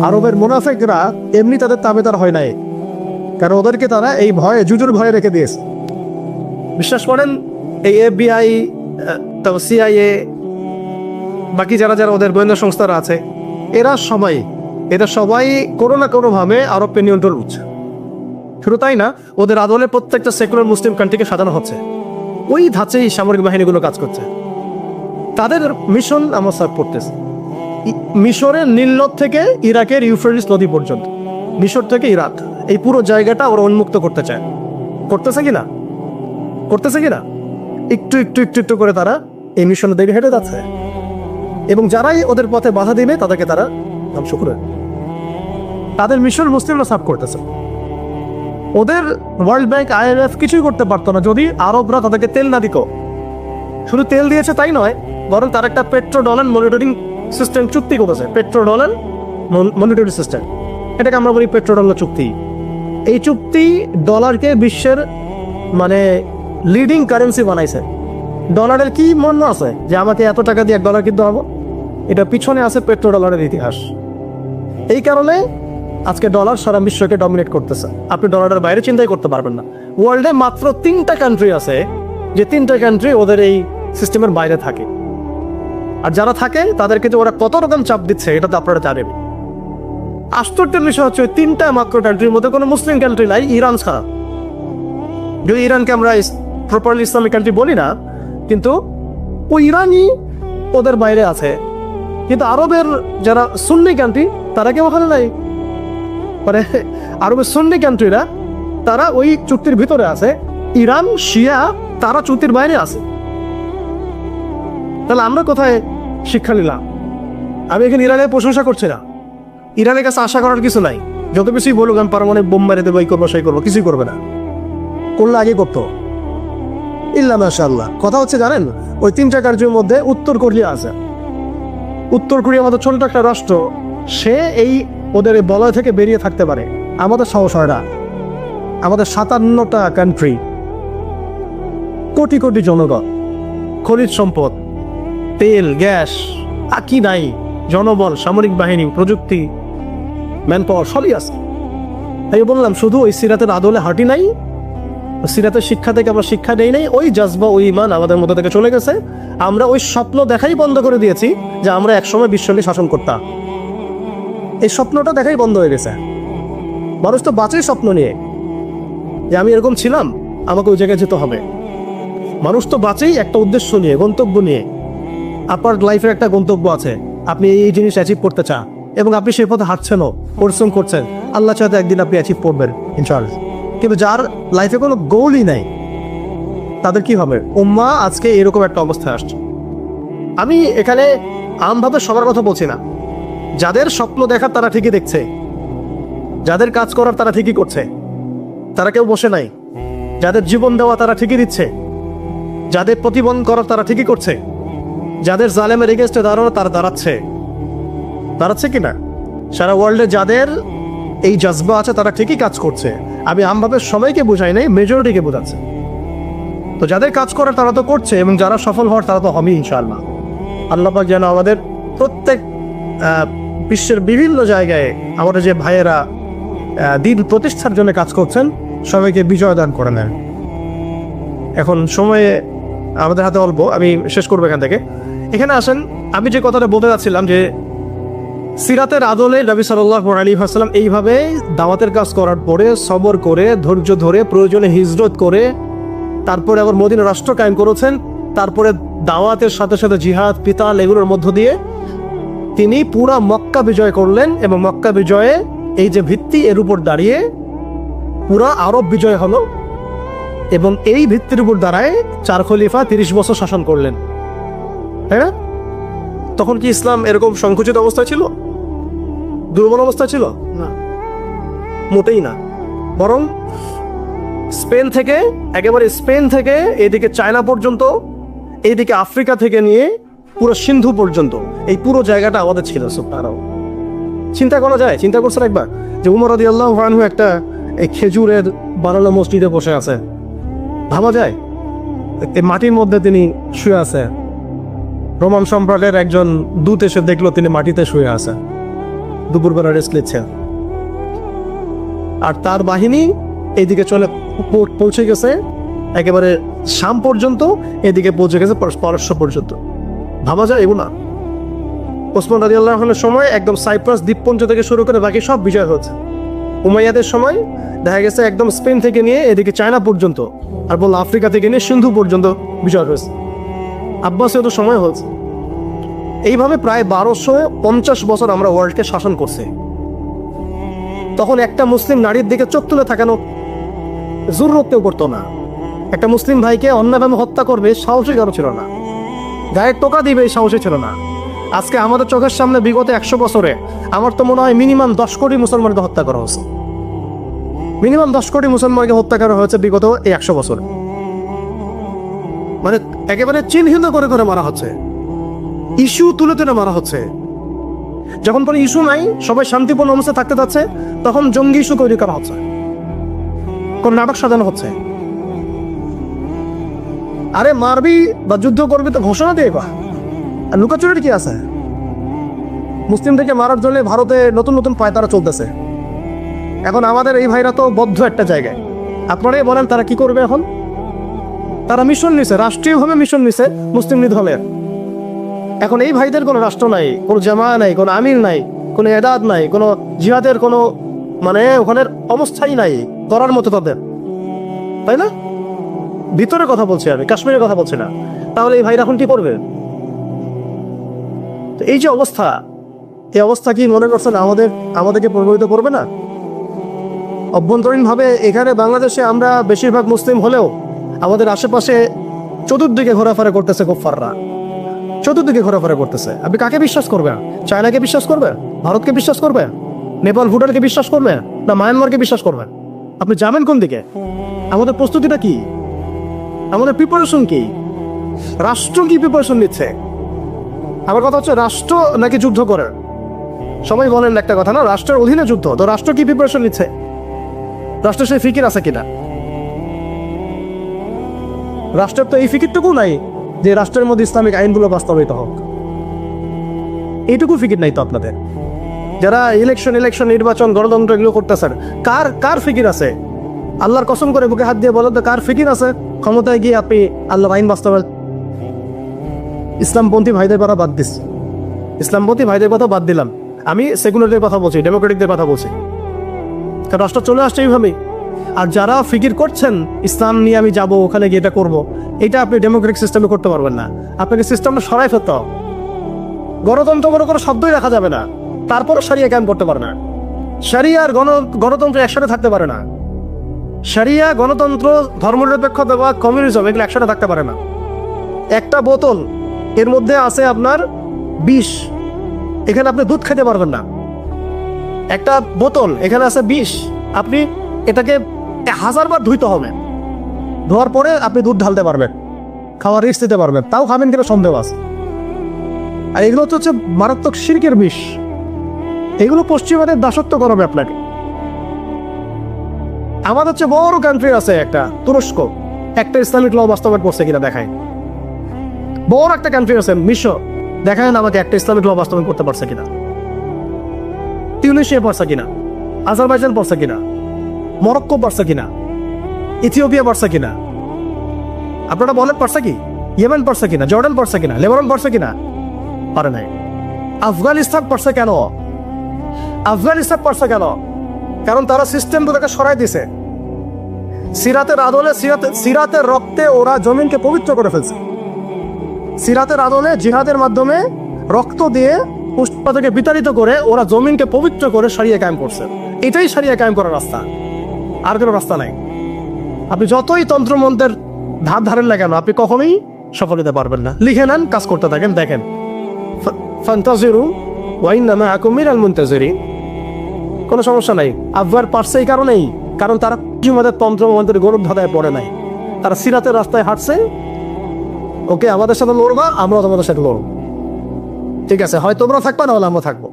আরবের মুনাফিকরা এমনি তাদের তাবেদার হয় নাই, কারণ ওদেরকে তারা এই ভয়ে, জুজুর ভয়ে রেখে দিয়েছে। বিশ্বাস করেন, এই FBI, তারপর CIA, বাকি যারা যারা ওদের গোয়েন্দা সংস্থারা আছে, এরা সবাই কোনো না কোনোভাবে আরবকে নিয়ন্ত্রণ করছে। শুধু তাই না, ওদের আদলে প্রত্যেকটা সেকুলার মুসলিম কান্ট্রিকে সাজানো হচ্ছে। ওই ধাঁচেই সামরিক বাহিনীগুলো কাজ করছে। তাদের মিশন আমরা সার্ভ করতেছে মিশরের নীলনদ থেকে ইরাকের ইউফ্রেটিস নদী পর্যন্ত, মিশর থেকে ইরাক, এই পুরো জায়গাটা ওরা উন্মুক্ত করতে চায়। করতেছে কিনা একটু একটু একটু একটু করে তারা এই মিশনের দিকে হেঁটে যাচ্ছে, এবং যারাই ওদের পথে বাধা দিবে তাদেরকে তারা ধ্বংস করে। তাদের মিশন মুসলিমরা সার্ভ করতেছে। ওদের ওয়ার্ল্ড ব্যাংক, IMF কিছুই করতে পারতো না যদি আরবরা তাদেরকে তেল না দিত। শুধু তেল দিয়েছে তাই নয়, বরং তার একটা পেট্রো ডলার মনিটরিং সিস্টেম চুক্তি করেছে। পেট্রো ডলার মনিটরিং সিস্টেম, এটাকে আমরা বলি পেট্রো ডলার চুক্তি। এই চুক্তি ডলারকে বিশ্বের মানে লিডিং কারেন্সি বানাইছে। ডলারের কি মূল্য আছে যে আমাকে এত টাকা দিয়ে $1 কিনতে হবে? এটা পিছনে আছে পেট্রো ডলারের ইতিহাস। এই কারণে আজকে ডলার সারা বিশ্বকে ডমিনেট করতেছে। আপনি ডলারের বাইরে চিন্তাই করতে পারবেন না। ওয়ার্ল্ডে মাত্র 3টা কান্ট্রি আছে যে 3টা কান্ট্রি ওদের এই সিস্টেমের বাইরে থাকে। আর যারা থাকে তাদেরকে যে ওরা কত রকম চাপ দিচ্ছে এটা তো আপনারা জানেন। আশ্চর্যের বিষয় হচ্ছে 3টা মাত্র কান্ট্রির মধ্যে কোনো মুসলিম কান্ট্রি নাই, ইরান ছাড়া। যদি ইরানকে আমরা প্রপারলি ইসলামিক কান্ট্রি বলি না, কিন্তু ওই ইরানই ওদের বাইরে আছে। কিন্তু আরবের যারা সুন্নি কান্ট্রি তারা কেউ ওখানে নাই। মানে আরবের সুন্নি কান্ট্রিরা তারা ওই চুক্তির ভিতরে আছে, ইরান শিয়া তারা চুক্তির বাইরে আছে। তাহলে আমরা কোথায় শিক্ষা নিলাম? আমি এখানে ইরানের প্রশংসা করছি না, ইরানের কাছে আশা করার কিছু নাই। যত কিছুই বলুক আমি পারমাণবিক বোম মেরে দেবো, এই করবো সেই করবো, কিছুই করবে না। করলে আগে করতো ইল্লা মাশাআল্লাহ। কথা হচ্ছে জানেন, ওই 3টা কান্ট্রির মধ্যে উত্তর কোরিয়া আছে। উত্তর কোরিয়া আমাদের ছোট একটা রাষ্ট্র, সে এই ওদের বলয় থেকে বেরিয়ে থাকতে পারে। আমাদের সাহস হয় না। আমাদের 57টা কান্ট্রি, কোটি কোটি জনগণ, খনিজ সম্পদ, তেল, গ্যাস, কি নাই, জনবল, সামরিক বাহিনী, প্রযুক্তি, ম্যান পাওয়ার সবই আছে। তাই বললাম, শুধু ওই সিরাতের আদলে হাঁটি নাই, সিরাতের শিক্ষা থেকে আমরা শিক্ষা নেই নাই। ওই জাজবা, ওই ইমান আমাদের মধ্যে থেকে চলে গেছে। আমরা ওই স্বপ্ন দেখাই বন্ধ করে দিয়েছি যে আমরা একসময় বিশ্ব নিয়ে শাসন করতাম। এই স্বপ্নটা দেখাই বন্ধ হয়ে গেছে। মানুষ তো বাঁচে স্বপ্ন নিয়ে যে আমি এরকম ছিলাম, আমাকে ওই জায়গায় যেতে হবে। মানুষ তো বাঁচেই একটা উদ্দেশ্য নিয়ে, গন্তব্য নিয়ে। আপনার লাইফের একটা গন্তব্য আছে, আপনি এই জিনিস অ্যাচিভ করতে চান এবং আপনি সেই পথে হাঁটছেনও, পরিশ্রম করছেন। আল্লাহ চাইতে একদিন আপনি অ্যাচিভ করবেন ইনশাআল্লাহ। কিন্তু যার লাইফে কোনো গোলই নাই, তাদের কি হবে? উম্মাহ আজকে এরকম একটা অবস্থায় আসছে। আমি এখানে আমভাবে সবার কথা বলছি না। যাদের স্বপ্ন দেখার তারা ঠিকই দেখছে, যাদের কাজ করার তারা ঠিকই করছে, তারা কেউ বসে নাই। যাদের জীবন দেওয়া তারা ঠিকই দিচ্ছে, যাদের প্রতিবন্ধ করার তারা ঠিকই করছে, যাদের জালেমের এগেনস্টে দাঁড়ানো তারা দাঁড়াচ্ছে কিনা? সারা ওয়ার্ল্ডে যাদের এই জজবা আছে তারা ঠিকই কাজ করছে। আমি আমভাবে সবাইকে বোঝাই নাই, মেজরিটিকে বোঝাচ্ছে। তো যাদের কাজ করার তারা তো করছে, এবং যারা সফল হওয়ার তারা তো হবেই ইনশাআল্লাহ। আল্লাহ পাক যেন আমাদের প্রত্যেক বিশ্বের বিভিন্ন জায়গায় আমাদের যে ভাইয়েরা দিন প্রতিষ্ঠার জন্য কাজ করছেন, সবাইকে বিজয় দান করে নেন। এখন সময়ে আমাদের হাতে অল্প, আমি শেষ করবো এখান থেকে। এখানে আসেন, আমি যে কথাটা বলতে যাচ্ছিলাম যে সিরাতের আদলে নবী সাল্লাল্লাহু আলাইহি ওয়াসাল্লাম এইভাবে দাওয়াতের কাজ করার পরে সবর করে, ধৈর্য ধরে, প্রয়োজনে হিজরত করে, তারপরে আবার মদিনা রাষ্ট্র কায়েম করেছেন। তারপরে দাওয়াতের সাথে সাথে জিহাদ, কিতাল, এগুলোর মধ্য দিয়ে তিনি পুরা মক্কা বিজয় করলেন। এবং মক্কা বিজয়ে এই যে ভিত্তি, এর উপর দাঁড়িয়ে পুরা আরব বিজয় হলো। এবং এই ভিত্তির উপর দাঁড়ায় 4 খলিফা 30 বছর শাসন করলেন, তাই না? তখন কি ইসলাম এরকম সংকুচিত অবস্থায় ছিল, দুর্বল অবস্থায় ছিল? না, মোটেই না। বরং স্পেন থেকে এদিকে চায়না পর্যন্ত, এইদিকে আফ্রিকা থেকে নিয়ে পুরো সিন্ধু পর্যন্ত এই পুরো জায়গাটা আমাদের ছিল। সুবহানাল্লাহ। চিন্তা করা যায়? চিন্তা করছেন একবার যে উমর রাদিয়াল্লাহু আনহু একটা এই খেজুরের বানানো মসজিদে বসে আছে? ভাবা যায়? এই মাটির মধ্যে তিনি শুয়ে আছে। রোমান সম্রাটের একজন দূত এসে দেখলো তিনি মাটিতে শুয়ে আছে। দুপুরবেলা রেস্ট নিচ্ছে। আর তার বাহিনী এইদিকে চলে পৌঁছে গেছে একেবারে শাম পর্যন্ত, এদিকে পৌঁছে গেছে পারস্য পর্যন্ত। ভাবা যায় এগুলো? ওসমান রাদিয়াল্লাহু আনহুর সময় একদম সাইপ্রাস দ্বীপপুঞ্জ থেকে শুরু করে বাকি সব বিজয় হচ্ছে। উমাইয়াদের সময় দেখা গেছে একদম স্পেন থেকে নিয়ে এদিকে চায়না পর্যন্ত, আর বলল আফ্রিকা থেকে নিয়ে সিন্ধু পর্যন্ত বিজয় হয়েছে। আব্বাসীয় তো সময় হচ্ছে। এইভাবে প্রায় 1250 বছর আমরা ওয়ার্ল্ডকে শাসন করছি। তখন একটা মুসলিম নারীর দিকে চোখ তুলে থাকানো জরুরত কেউ করতো না। একটা মুসলিম ভাইকে অন্যায়ভাবে হত্যা করবে সাহসী কারো ছিল না, গায়ে টোকা দিবে এই সাহসী ছিল না। আজকে আমাদের চোখের সামনে বিগত 100 বছরে আমার তো মনে হয় মিনিমাম 10 কোটি মুসলমানকে হত্যা করা হয়েছে। মিনিমাম 10 কোটি মুসলমানকে হত্যা করা হয়েছে বিগত এই 100 বছরে। মানে একেবারে চিহ্নিত করে করে মারা হচ্ছে, ইস্যু তুলে তুলে মারা হচ্ছে। যখন পরে ইস্যু নাই, সবাই শান্তিপূর্ণ অবস্থায় থাকতে যাচ্ছে, তখন জঙ্গি ইস্যু তৈরি করা হচ্ছে, কোন নাটক সাজানো হচ্ছে। আরে মারবি বা যুদ্ধ করবি তো ঘোষণা দিয়ে বা, আর লুকাচুরির কি আছে? মুসলিম থেকে মারার জন্য ভারতে নতুন নতুন পায়তারা চলতেছে। এখন আমাদের এই ভাইরা তো বদ্ধ একটা জায়গায়। আপনারাই বলেন তারা কি করবে এখন? তারা মিশন নিছে, রাষ্ট্রীয়ভাবে মিশন নিছে মুসলিম লীগ হলের। এখন এই ভাইদের কোনো রাষ্ট্র নাই, কোনো জামা নাই, কোনো আমির নাই, কোনো এদাদ নাই, কোনো জিহাদের কোনো মানে ওখানের অবস্থাই নাই করার মতো তাদের, তাই না? ভিতরে কথা বলছি আমি, কাশ্মীরের কথা বলছি না। তাহলে এই ভাইরা এখন কি করবে? তো এই যে অবস্থা, এই অবস্থা কি মনে করছেন আমাদেরকে প্রভাবিত করবে না? অভ্যন্তরীণভাবে এখানে বাংলাদেশে আমরা বেশিরভাগ মুসলিম হলেও আমাদের আশেপাশে চতুর্দিকে ঘোরাফেরা করতেছে কুফফাররা, চতুর্দিকে ঘোরাফেরা করতেছে। আপনি কাকে বিশ্বাস করবেন? চায়নাকে বিশ্বাস করবেন? ভারতকে বিশ্বাস করবেন? নেপাল ভুটানকে বিশ্বাস করবেন? না মায়ানমারকে বিশ্বাস করবেন? আপনি যাবেন কোন দিকে? আমাদের প্রস্তুতিটা কি? আমাদের প্রিপারেশন কি? রাষ্ট্র কি প্রিপারেশন নিচ্ছে? আমার কথা হচ্ছে রাষ্ট্র নাকি যুদ্ধ করে? সবাই বলেন একটা কথা না, রাষ্ট্রের অধীনে যুদ্ধ। তো রাষ্ট্র কি প্রিপারেশন নিচ্ছে? রাষ্ট্রের সেই ফিকির আছে কিনা? রাষ্ট্রের তো এই ফিকিরটুকু নাই যে রাষ্ট্রের মধ্যে ইসলামিক আইনগুলো বাস্তবায়িত হোক। এইটুকু ফিকির নাই তো আপনাদের। যারা ইলেকশন নির্বাচন গণতন্ত্র এগুলো করতেছেন, কার ফিকির আছে? আল্লাহর কসম করে বুকে হাত দিয়ে বলেন তো কার ফিকির আছে ক্ষমতায় গিয়ে আপনি আল্লাহর আইন বাস্তবায়ন? ইসলামপন্থী ভাইদের কথা বাদ দিস, ইসলামপন্থী ভাইদের কথা বাদ দিলাম, আমি সেকুলারদের কথা বলছি, ডেমোক্রেটিকদের কথা বলছি। কারণ রাষ্ট্র চলে আসছে এইভাবেই। আর যারা ফিকির করছেন ইসলাম নিয়ে আমি যাব, ওখানে গিয়ে এটা করবো, এটা আপনি ডেমোক্রেটিক সিস্টেমে করতে পারবেন না। আপনাকে সিস্টেমটা সরাই ফেলতে হবে। গণতন্ত্র কোনো শব্দই রাখা যাবে না, তারপরও শরিয়া কায়েম করতে পারে না। শরিয়া আর গণতন্ত্র একসাথে থাকতে পারে না। শরিয়া, গণতন্ত্র, ধর্মনিরপেক্ষতা বা কমিউনিজম এগুলো একসাথে থাকতে পারে না। একটা বোতল, এর মধ্যে আছে আপনার বিষ, এখানে আপনি দুধ খেতে পারবেন না। একটা বোতল, এখানে আছে বিষ, আপনি এটাকে 1000 বার ধুইতে হবে, ধোয়ার পরে আপনি দুধ ঢালতে পারবেন, খাওয়ার রিস্ক দিতে পারবেন, তাও খাবেন কিনা সন্দেহ আছে। আর এগুলো হচ্ছে মারাত্মক শিরকের বিষ। এগুলো পশ্চিমাদের দাসত্ব করাবে আপনাকে। আমাদের হচ্ছে বড় কান্ট্রি আছে একটা তুরস্ক, একটা ইসলামিক ল বাস্তবায়ন করছে কিনা দেখায়। বড় একটা কান্ট্রি আছে মিশর, দেখায় না আমাকে একটা ইসলামিক ল বাস্তবায়ন করতে পারছে কিনা। তিউনিসিয়া পারছে কিনা, আজারবাইজান পারছে কিনা, মরক্কো পারছে কিনা, ইথিওপিয়া পারছে কিনা? আপনারা বলেন পারছে কি? ইয়েমেন পারছে কিনা, জর্ডান পারছে কিনা, লেবানন পারছে কিনা? পারে নাই। আফগানিস্তান পারছে কেন? আফগানিস্তান পারছে কেন? কারণ তারা সিস্টেম তাকে সরাই দিছে। সিরাতের আদলে, সিরাতের রক্তে ওরা জমিনকে পবিত্র করে ফেলছে। সিরাতের আদলে জিহাদের মাধ্যমে রক্ত দিয়ে পুষ্পাকে বিতাড়িত করে ওরা জমিনকে পবিত্র করে শরিয়া কায়েম করছে। এটাই শরিয়া কায়েম করার রাস্তা, আর কোনো রাস্তা নাই। আপনি যতই তন্ত্রমন্ত্রের ধার ধারেন না কেন, আপনি কখনোই সফল হতে পারবেন না। লিখে নেন, কাজ করতে থাকেন, দেখেন ফান্তাজিরু ওয়া ইন্না মাআকুম মিনাল মুনতাজিরিন। কোনো সমস্যা নাই। আফগান পারছে এই কারণেই, কারণ তারা আমাদের তন্ত্রমন্ত্রের গৌরব ধাঁধায় পড়ে নাই। তারা সিরাতের রাস্তায় হাঁটছে। ওকে, আমাদের সাথে লড়বা, আমরাও তোমাদের সাথে লড়ব। ঠিক আছে, হয় তোমরা থাকবা, না হলে আমরা থাকবো।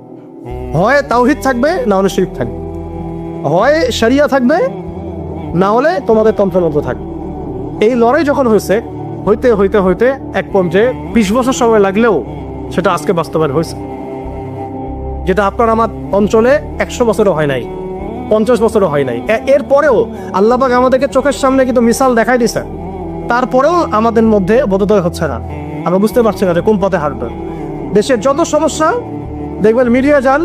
হয় তাওহীদ থাকবে, না হলে শিরক থাকবে। হয় শরিয়া থাকবে, না হলে তোমাদের তন্ত্রমন্ত্র থাকবে। এই লড়াই যখন হইতে হইতে হইতে এক পর্যায়ে 20 বছর সময় লাগলেও সেটা আজকে বাস্তবায়ন হয়েছে। যেটা আপনার আমার অঞ্চলে 100 বছরও হয় নাই, 50 বছরও হয় নাই। এরপরেও আল্লাহ পাক আমাদেরকে চোখের সামনে কিন্তু মিসাল দেখাই দিছে, তারপরেও আমাদের মধ্যে বোধোদয় হচ্ছে না, আমরা বুঝতে পারছি না যে কোন পথে হাঁটবে। দেশের যত সমস্যা দেখবেন, মিডিয়া যান,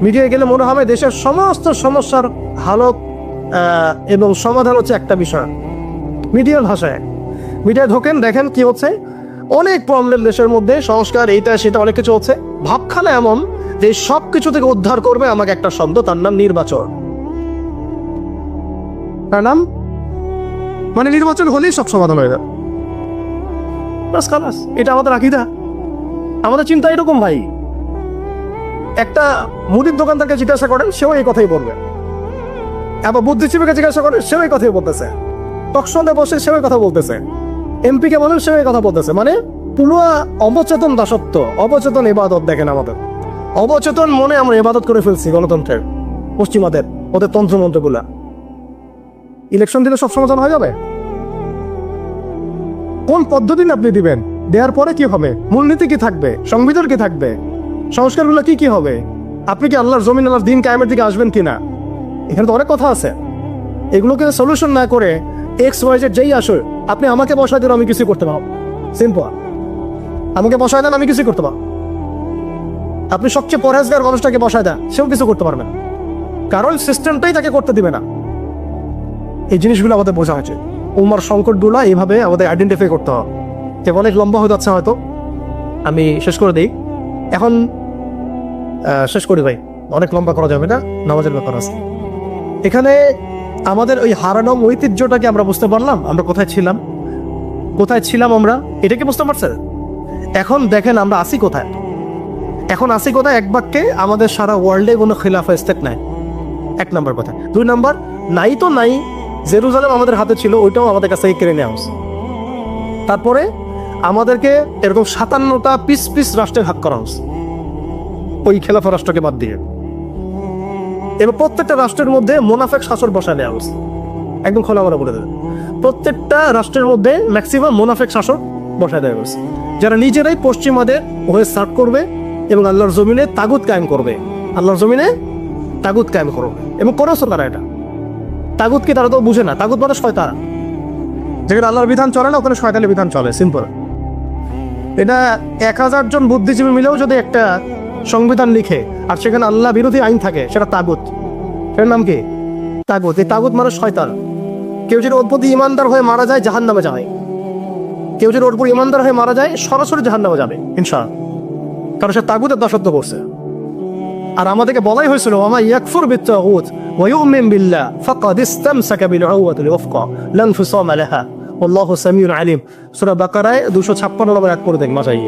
মিডিয়ায় গেলে মনে হবে দেশের সমস্ত সমস্যার হালত এবং সমাধান হচ্ছে একটা বিষয়, মিডিয়ার ভাষায়। মিডিয়ায় ঢোকেন, দেখেন কি হচ্ছে, অনেক প্রবলেম দেশের মধ্যে, সংস্কার এইটা সেটা অনেক কিছু হচ্ছে। ভাবখানা এমন যে সব কিছু থেকে উদ্ধার করবে আমাকে একটা শব্দ, তার নাম নির্বাচন। তার নাম মানে নির্বাচন হলেই সব সমাধান হয়ে যাবে। এটা আমাদের আকীদা, আমাদের চিন্তা এরকম ভাই। একটা মুদির দোকানদারকে জিজ্ঞাসা করেন, সেও এই কথাই বলবে। আবার বুদ্ধিজীবীকে জিজ্ঞাসা করেন, সেও এই কথাই বলতেছে। টকশোতে বসে সেও এই কথা বলতেছে। এমপি কে বলেন, সেও এই কথা বলতেছে। মানে পুরো অবচেতন দাসত্ব, অবচেতন ইবাদত। দেখেন আমাদের অবচেতন মনে আমরা ইবাদত করে ফেলছি গণতন্ত্রের, পশ্চিমাদের ওদের তন্ত্রমন্ত্রগুলা। ইলেকশন দিলে সব সমাধান হয়ে যাবে? কোন পদ্ধতি আপনি দিবেন? দেওয়ার পরে কি হবে? মূলনীতি কি থাকবে? সংবিধান কি থাকবে? সংস্কারগুলো কি কি হবে? আপনি কি আল্লাহর জমিন, আল্লাহর দিন কায়েমের দিকে আসবেন কিনা? এখানে তো অনেক কথা আছে। এগুলোকে সলিউশন না করে XYZ যেই আসো, আপনি আমাকে বসায় দেন, আমি কিছু করতে পারবো। সিম্পল, আমাকে বসায় দেন, আমি কিছু করতে পারবো। আপনি সবচেয়ে পরহেজগার মানুষটাকে বসায় দেন, সেও কিছু করতে পারবে না, কারণ সিস্টেমটাই তাকে করতে দিবে না। এই জিনিসগুলো আমাদের বোঝা হয়েছে। উম্মার সংকটগুলো এইভাবে আমাদের আইডেন্টিফাই করতে হবে। যে অনেক লম্বা হয়ে যাচ্ছে, হয়তো আমি শেষ করে দিই এখন। শেষ করি ভাই, অনেক লম্বা করা যাবে না, নামাজের ব্যাপার আছে। এখানে আমাদের ওই হারানো ঐতিহ্যটাকে আমরা বুঝতে পারলাম, আমরা কোথায় ছিলাম, কোথায় ছিলাম আমরা, এটাকে বুঝতে পারছেন? এখন দেখেন আমরা আসি কোথায়। এখন আসি কোথায়? এক বাক্যে, আমাদের সারা ওয়ার্ল্ডে কোনো খিলাফা স্টেট নাই, 1 নম্বর কথা। 2 নম্বর, নাই তো নাই, জেরুজালেম আমাদের হাতে ছিল, ওইটাও আমাদের কাছে কেড়ে নেওয়া হয়েছে। তারপরে আমাদেরকে এরকম 57টা পিস পিস রাষ্ট্রে ভাগ করা হয়েছে, ওই খেলাফা রাষ্ট্রকে বাদ দিয়ে। এবার প্রত্যেকটা রাষ্ট্রের মধ্যে মোনাফেক শাসক বসায় দেওয়া হয়েছে। একদম খোলা বলা বলে দেবে, প্রত্যেকটা রাষ্ট্রের মধ্যে ম্যাক্সিমাম মোনাফেক শাসক বসায় দেওয়া হয়েছে, যারা নিজেরাই পশ্চিমাদের হয়ে সার্ভ করবে এবং আল্লাহর জমিনে তাগুত কায়েম করবে। আল্লাহর জমিনে তাগুত কায়েম করবে এবং করেছে তারা এটা। তাগুতকে তারা তো বুঝে না, তাগুত মানে শয়তান। যেখানে আল্লাহর বিধান চলে না, ওখানে শয়তানের বিধান চলে, সিম্পল। এটা 1000 জন বুদ্ধিজীবী মিলেও যদি একটা সংবিধান লিখে আর সেখানে আল্লাহ বিরোধী আইন থাকে, সেটা তাগুত। সেটার নাম কি? তাগুত। এই তাগুত মানে শয়তান। কেউ যদি ওর প্রতি ইমানদার হয়ে মারা যায়, জাহান্নামে যায়। কেউ যদি ওর প্রতি ইমানদার হয়ে মারা যায়, সরাসরি জাহান্নামে যাবে ইনশাআল্লাহ, কারণ সে তাগুতের দাসত্ব করছে। আর আমাদেরকে বলাই হয়েছিল, ওয়া ইয়াকফুর বিত-তাগুত ওয়া ইউমিন বিল্লাহ ফাকাদ ইসতামসাকা বিল উরওয়াতিল ওয়ফকা লা ইনফিসামা লাহা আল্লাহু সামিউন আলিম। সূরা বাকারায় 256 নম্বর আয়াত পড়ে দেখ, মাসাই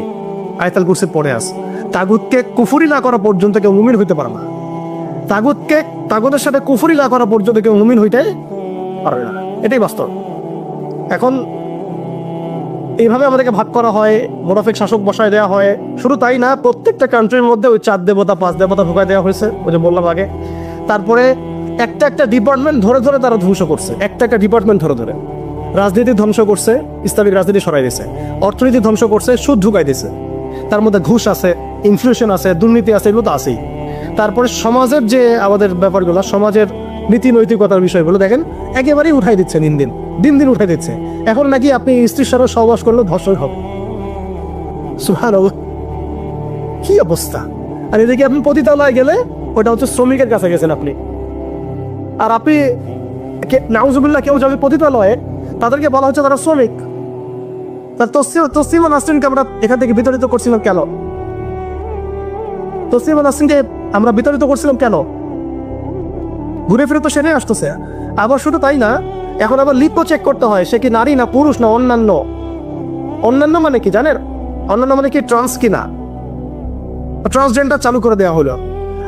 আয়াতুল কুরসি পড়ে আছে। তাগুতকে কুফরি না করা পর্যন্ত কেউ মুমিন হইতে পারে না। তাগুতের সাথে কুফরি না করা পর্যন্ত কেউ মুমিন হইতে পারে না, এটাই বাস্তব। এখন এইভাবে আমাদেরকে ভাগ করা হয়, মোনাফিক শাসক বসায় দেওয়া হয়। শুধু তাই না, প্রত্যেকটা কান্ট্রির মধ্যে ওই 4 দেবতা 5 দেবতা ঢুকায় দেওয়া হয়েছে, ওই যে বললাম আগে। তারপরে একটা একটা ডিপার্টমেন্ট ধরে ধরে তারা ধ্বংস করছে, একটা একটা ডিপার্টমেন্ট ধরে ধরে। রাজনীতি ধ্বংস করছে, ইসলামিক রাজনীতি সরাই দিয়েছে। অর্থনীতি ধ্বংস করছে, সুদ ঢুকাই দিয়েছে। তার মধ্যে ঘুষ আছে, ইনফ্লেশন আছে, দুর্নীতি আছে, এগুলো তো আছেই। তারপরে সমাজের যে আমাদের ব্যাপারগুলো, সমাজের নীতি নৈতিকতার বিষয়গুলো দেখেন একেবারেই উঠাই দিচ্ছে, দিন দিন উঠাই দিচ্ছে। এখন নাকি আপনি স্ত্রীর সাথে সহবাস করলে ধর্ষণ হবে। সুবহানাল্লাহ, কি অবস্থা! আর এদিকে আপনি পতিতালয়ে গেলে, ওটা হচ্ছে শ্রমিকের কাছে গেছেন আপনি। আর আপনি নাউজুবিল্লাহ, কেউ যাবে পতিতালয়ে, তাদেরকে বলা হচ্ছে তারা শ্রমিক। তার তসলিমা নাসরিনকে আমরা এখান থেকে বিতাড়িত করছিলাম কেন? তসলিমা নাসরিনকে আমরা বিতাড়িত করছিলাম কেন? ঘুরে ফিরে তো সেটাই আসতেছে। আবার শুধু তাই না, এখন আবার লিপও চেক করতে হয়, সে কি নারী না পুরুষ না অন্যান্য। অন্যান্য মানে কি জানেন? অন্যান্য মানে কি ট্রান্স কিনা, ট্রান্সজেন্ডার চালু করে দেওয়া হলো।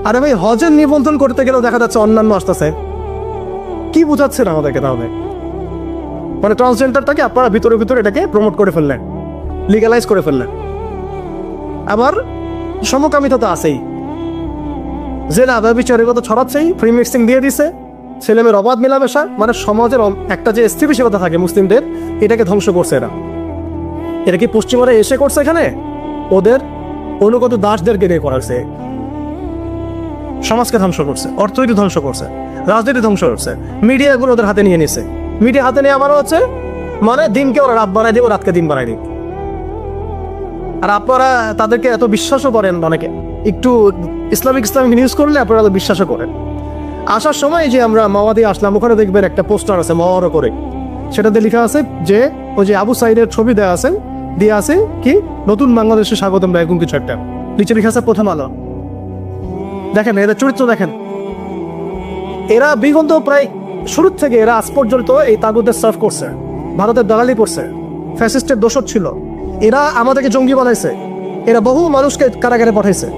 আর আমি হজের নিবন্ধন করতে গেলেও দেখা যাচ্ছে অন্যান্য আসতেছে। কি বুঝাচ্ছেন আমাদেরকে? তাহলে মানে ট্রান্সজেন্ডারটাকে আপনারা ভিতরে ভিতরে এটাকে প্রমোট করে ফেললেন, লিগালাইজ করে ফেললেন। আবার সমকামিতা তো আছেই, জেনা ব্যভিচারের কথা ছড়াচ্ছেই, ফ্রি মিক্সিং দিয়ে দিছে, ছেলেমেয়ের অবাধ মেলামেশা। মানে সমাজের একটা যে স্থিতিশীলতা থাকে মুসলিমদের, এটাকে ধ্বংস করছে এরা। এটা কি পশ্চিমারা এসে করছে? এখানে ওদের অনুগত দাসদেরকে দিয়ে করাচ্ছে। সমাজকে ধ্বংস করছে, অর্থনীতি ধ্বংস করছে, রাজনীতি ধ্বংস করছে, মিডিয়াগুলো ওদের হাতে নিয়ে নিছে। মিডিয়া হাতে নিয়ে আমার হচ্ছে মানে দিনকে ওরা রাত বানাই দিব, রাতকে দিন বানাই দিব। আর আপনারা তাদেরকে এত বিশ্বাসও করেন, অনেকে একটু ইসলামিক নিউজ করলে আপনারা তো বিশ্বাসও করেন। আসার সময় যে আমরা মাওয়াদি আসলাম, ওখানে দেখবেন একটা পোস্টার আছে বড় করে, সেটাতে লেখা আছে যে ওই যে আবু সাইদের ছবি দেওয়া আছে, দিয়ে আছে কি নতুন বাংলাদেশে স্বাগতম এরকম কিছু একটা, নিচে লেখা আছে প্রথম আলো। দেখেন এদের চরিত্র দেখেন, এরা বিগত প্রায় শুরুর থেকে এরা আজ পর্যন্ত এই তাগুদের সার্ভ করছে, ভারতের দালালি করছে, ফ্যাসিস্টের দোষর ছিল। এরা আমাদেরকে জঙ্গি বানাইছে, এরা বহু মানুষকে কারাগারে পাঠাইছে,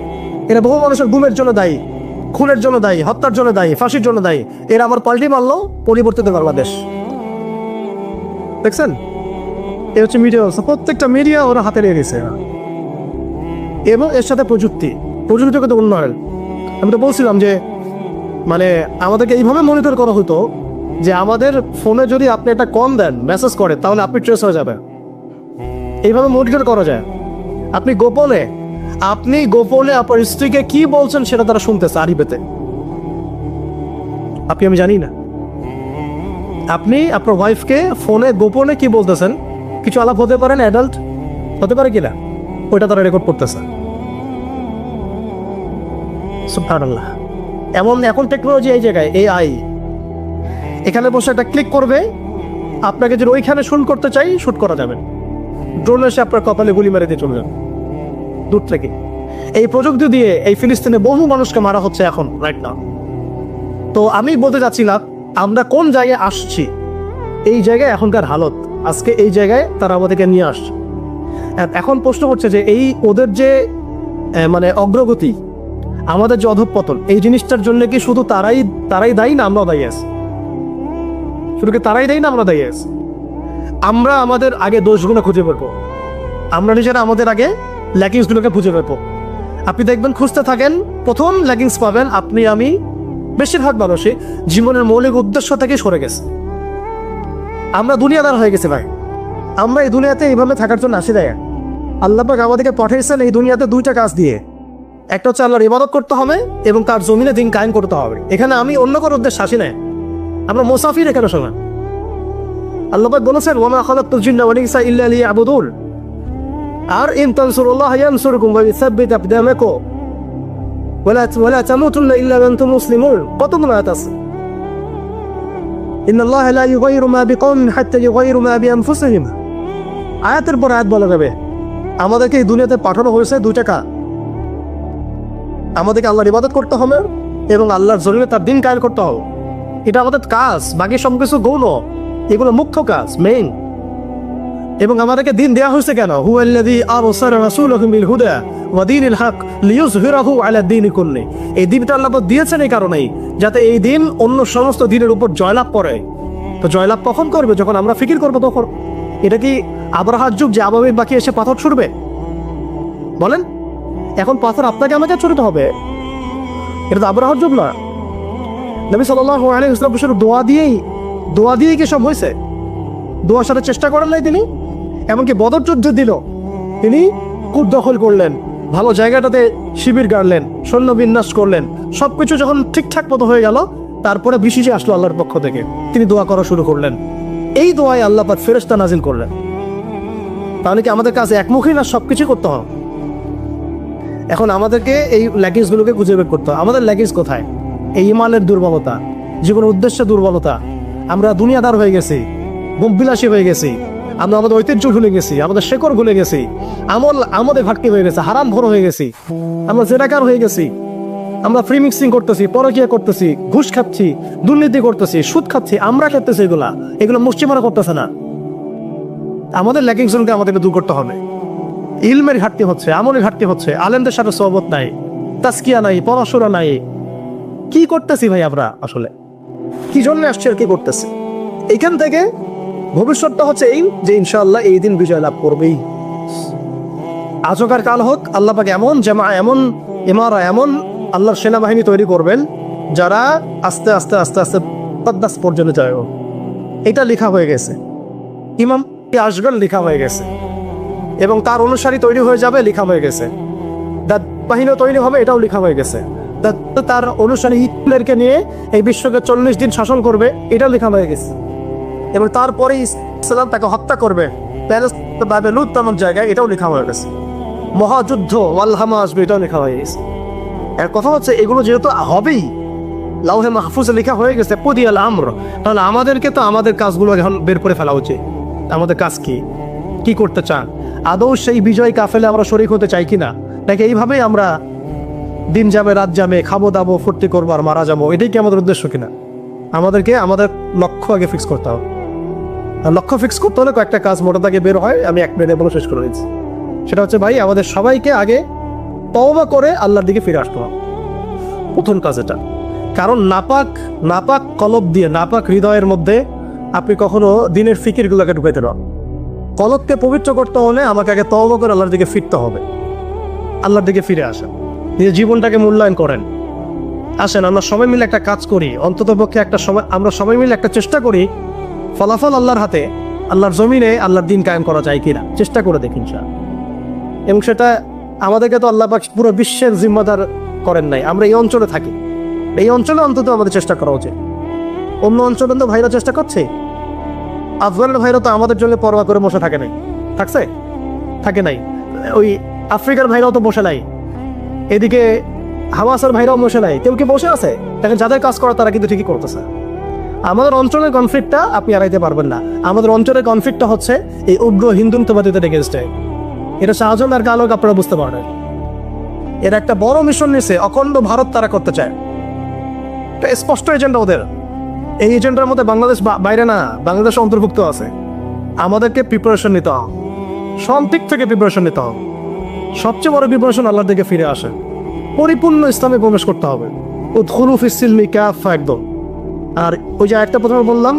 এরা বহু মানুষের গুমের জন্য দায়ী, খুনের জন্য দায়ী, হত্যার জন্য দায়ী, ফাঁসির জন্য দায়ী। এরা আমার পাল্টি মারলো পরিবর্তিত বাংলাদেশ। দেখছেন, এ হচ্ছে মিডিয়া, প্রত্যেকটা মিডিয়া ওরা হাতে নিয়ে নিয়েছে। এবং এর সাথে প্রযুক্তিগত উন্নয়ন। আমি তো বলছিলাম যে মানে আমাদেরকে এইভাবে মনিটর করা হতো যে আমাদের ফোনে যদি আপনি একটা কল দেন, মেসেজ করে, তাহলে আপনি ট্রেস হয়ে যাবে। এইভাবে মনিটর করা যায়। আপনি গোপনে আপনার স্ত্রীকে কি বলছেন সেটা তারা শুনতেছে আরিবেতে, আমি জানি না। আপনি আপনার ওয়াইফকে ফোনে গোপনে কি বলতেছেন, কিছু আলাপ হতে পারেন, অ্যাডাল্ট হতে পারে কিনা, ওইটা তারা রেকর্ড করতেছে। সুবহানাল্লাহ। এখন টেকনোলজি এই জায়গায়, AI এখানে বসে একটা ক্লিক করবে, আপনাকে যদি ওইখানে শুট করতে চাই শুট করা যাবে, ড্রোন এসে আপনার কপালে গুলি মেরে দিয়ে চলে যাবে দূর থেকে। এই প্রযুক্তি দিয়ে এই ফিলিস্তিনে বহু মানুষকে মারা হচ্ছে এখন রাইট নাও। তো আমি বলতে চাচ্ছিলাম আমরা কোন জায়গায় আসছি, এই জায়গায় এখনকার হালত, আজকে এই জায়গায় তারা আমাদেরকে নিয়ে আসছে। এখন প্রশ্ন হচ্ছে যে এই ওদের যে মানে অগ্রগতি, আমাদের যে অধঃপতন, এই জিনিসটার জন্য কি শুধু তারাই দায়ী না আমরাও দায়ী আছি? শুধু কি তারাই দায়ী না আমরা দায়ী আছি? আমরা আমাদের আগে দোষগুলো খুঁজে বেরবো, আমরা নিজেরা আমাদের আগে ল্যাকিংসগুলোকে খুঁজে বেরবো। আপনি দেখবেন খুঁজতে থাকেন, প্রথম ল্যাকিংস পাবেন আপনি, আমি, বেশিরভাগ মানুষই জীবনের মৌলিক উদ্দেশ্য থেকে সরে গেছে। আমরা দুনিয়াদার হয়ে গেছি ভাই। আমরা এই দুনিয়াতে এইভাবে থাকার জন্য আসি দেয়। আল্লাহ পাক আমাদেরকে পাঠিয়েছেন এই দুনিয়াতে দুইটা কাজ দিয়ে, একটা হচ্ছে আল্লাহর ইবাদত করতে হবে এবং তার জমিনে দিন কায়েম করতে হবে। এখানে আমি অন্য কোনো উদ্দেশ্য আসি না, আমরা মুসাফির এখানে শোনা। আল্লাহ পাক বলেছেন ওয়া মা খালাকতুল জিন্না ওয়াল ইনসা ইল্লা লিয়াবুদুন, আর ইন তানসুরুল্লাহ ইয়ানসুরকুম ওয়া ইসাব্বিত আকদামাকুম ওয়ালা তামুতুন্না ইল্লা ওয়া আনতুম মুসলিমুন। কতগুলো আয়াত আছে। ইন্নাল্লাহা লা ইউগাইরু মা বিকওমিন হাত্তা ইউগাইরু মা বিআনফুসিহিম। আয়াতের পর আয়াত বলা যাবে। আমাদেরকে এই দুনিয়াতে পাঠানো হয়েছে দুইটা কাজ, আমাদেরকে আল্লাহর ইবাদত করতে হবে এবং আল্লাহর জমিনে তার দিন কায়েম করতে হবে। এটা আমাদের কাজ, বাকি সব কিছু গৌণ, এগুলো মুখ্য কাজ, মেইন। এবং আমাদেরকে দিন দেওয়া হয়েছে কেন? হুয়াল্লাযী আরসালা রাসূলাহু বিল হুদা ওয়া দীনিল হক লিইয়ুযহিরাহু আলা দীনি কুল্লি। এই দিনটা আল্লাহ দিয়েছেন এই কারণেই যাতে এই দিন অন্য সমস্ত দিনের উপর জয়লাভ করে। তো জয়লাভ কখন করবে? যখন আমরা ফিকির করবো তখন। এটা কি আবরাহার যুগ যে আবাবিল বাকি এসে পাথর ছুড়বে? বলেন, এখন পাথর আপনাকে আমাকে ছুড়তে হবে? এটা তো আবরাহার যুগ না। নবী সাল্লাল্লাহু আলাইহি ওয়াসাল্লাম শুধু দোয়া দিয়েই কি সব হয়েছে? দোয়ার সাথে চেষ্টা করেন নাই তিনি? এমনকি বদর যুদ্ধ দিল, তিনি কূপ দখল করলেন, ভালো জায়গাটাতে শিবির গাড়লেন, সৈন্য বিন্যাস করলেন, সবকিছু যখন ঠিকঠাক মতো হয়ে গেল, তারপরে বিশেষে আসলো আল্লাহর পক্ষ থেকে, তিনি দোয়া করা শুরু করলেন। এই দোয়ায় আল্লাহ পাক ফেরেশতা নাজিল করলেন। তাহলে কি আমাদের কাছে একমুখী না সবকিছু করতে হবে? এখন আমাদেরকে এই ল্যাকিংসগুলোকে খুঁজে বের করতে হবে। আমাদের ল্যাকিংস কোথায়? এই ইমানের দুর্বলতা, জীবনের উদ্দেশ্যে দুর্বলতা। আমরা দুনিয়াদার হয়ে গেছি, বিলাসী হয়ে গেছি, আমরা আমাদের ঐতিহ্য ভুলে গেছি, আমাদের শেকড় ভুলে গেছি, আমাদের ঘাটতি হয়ে গেছে, হারাম ভর হয়ে গেছি, আমরা জেনাকার হয়ে গেছি, আমরা ফ্রি মিক্সিং করতেছি, পরকীয়া করতেছি, ঘুষ খাচ্ছি, দুর্নীতি করতেছি, সুদ খাচ্ছি, আমরা খেতেছি। এগুলো মুষ্টিমারা করতেছে না। আমাদের ল্যাকিংসগুলোকে আমাদেরকে দূর করতে হবে। ইলমের ঘাটতি হচ্ছে, আমলের ঘাটতি হচ্ছে, আলেমদের সাথে সোহবত নাই, তাসকিয়া নাই, পড়াশোনা নাই। কি করতেছি ভাই আমরা? আসলে কি জন্য আসছি আর কি করতেছি? এখান থেকে ভবিষ্যৎটা হচ্ছে এই যে ইনশাআল্লাহ এই দিন বিজয় লাভ করবেই। আজকার কাল হোক, আল্লাহ পাক এমন জামা, এমন ইমারা, এমন আল্লাহর সেনাবাহিনী তৈরি করবেন যারা আস্তে আস্তে আস্তে আস্তে কদ্দাস পর্যন্ত যায়। এটা লেখা হয়ে গেছে, ইমাম আসগর লেখা হয়ে গেছে, এবং তার অনুসারী তৈরি হয়ে যাবে, লেখা হয়ে গেছে। বাহিনী তৈরি হবে, এটাও লেখা হয়ে গেছে। তার অনুসারী হিটলারকে নিয়ে এই বিশ্বকে 40 দিন শাসন করবে, এটাও লেখা হয়ে গেছে। এবং তারপরে ইসলাম তাকে হত্যা করবে বাবেলুত নামক জায়গায়, এটাও লেখা হয়ে গেছে। মহাযুদ্ধ ওয়ালহামা আসবে, এটাও লেখা হয়ে গেছে। এর কথা হচ্ছে এগুলো যেহেতু হবেই, লাউহে মাহফুজে লেখা হয়ে গেছে কুদিয়াল আমর, তাহলে আমাদেরকে তো আমাদের কাজগুলো এখন বের করে ফেলা উচিত। আমাদের কাজ কি করতে চান? আদৌ সেই বিজয় কাফেলে আমরা শরীক হতে চাই কিনা, নাকি এইভাবেই আমরা দিন যাবে রাত যাবে, খাবো দাবো ফুর্তি করবো আর মারা যাবো, এটাই কি আমাদের উদ্দেশ্য কিনা? আমাদেরকে আমাদের লক্ষ্য আগে ফিক্স করতে হবে। আর লক্ষ্য ফিক্স করতে হলে কয়েকটা কাজ মোটা দাগে বের হয়, আমি 1 মিনিটে বলে শেষ করে দিচ্ছি। সেটা হচ্ছে ভাই, আমাদের সবাইকে আগে তওবা করে আল্লাহর দিকে ফিরে আসতে হবে, প্রথম কাজ এটা। কারণ নাপাক কলব দিয়ে, নাপাক হৃদয়ের মধ্যে আপনি কখনো দিনের ফিকিরগুলোকে ঢুকাইতে পারেন। কলবকে পবিত্র করতে হলে আমাকে আগে তওবা করে আল্লাহর দিকে ফিরতে হবে। আল্লাহর দিকে ফিরে আসেন, নিজের জীবনটাকে মূল্যায়ন করেন। আসেন আমরা সবাই মিলে একটা কাজ করি, অন্তত পক্ষে একটা সময় আমরা সবাই মিলে একটা চেষ্টা করি, ফলাফল আল্লাহর হাতে, আল্লাহর জমিনে আল্লাহর দিন কায়েম করা যায় কিনা চেষ্টা করে দেখি ইনশাআল্লাহ। এবং সেটা আমাদেরকে তো আল্লাহ পাক পুরো বিশ্বের জিম্মাদার করেন নাই, আমরা এই অঞ্চলে থাকি, এই অঞ্চলে অন্তত আমাদের চেষ্টা করা উচিত। অন্য অঞ্চলে তো ভাইরা চেষ্টা করছে, আফগানের ভাইরা তো আমাদের জন্য পরোয়া করে বসে থাকে নাই, থাকে নাই। ওই আফ্রিকার ভাইরাও তো বসে নাই, এদিকে হামাসের ভাইরাও বসে নাই, কেউ কি বসে আছে? দেখেন যাদের কাজ করা তারা কিন্তু ঠিকই করতেছে। আমাদের অঞ্চলের কনফ্লিক্টটা আপনি এড়াইতে পারবেন না। আমাদের অঞ্চলের কনফ্লিক্টটা হচ্ছে এই উগ্র হিন্দুত্ববাদীদের এগেনস্টে। এটা শাহজাহান আর কালোক আপনারা বুঝতে পারেন, এর একটা বড় মিশন নিছে, অখণ্ড ভারত তারা করতে চায়। এটা স্পষ্ট এজেন্ডা ওদের। এই এজেন্ডার মধ্যে বাংলাদেশ বাইরে না, বাংলাদেশ অন্তর্ভুক্ত আছে। আমাদেরকে প্রিপারেশন নিতে হবে, সব দিক থেকে প্রিপারেশন নিতে হবে। সবচেয়ে বড় প্রিপারেশন আল্লাহর দিকে ফিরে আসে, পরিপূর্ণ ইসলামে প্রবেশ করতে হবে। উদখুলু ফিস-সিলমি কাফা, একদম। আর ওই যে একটা প্রথমে বললাম,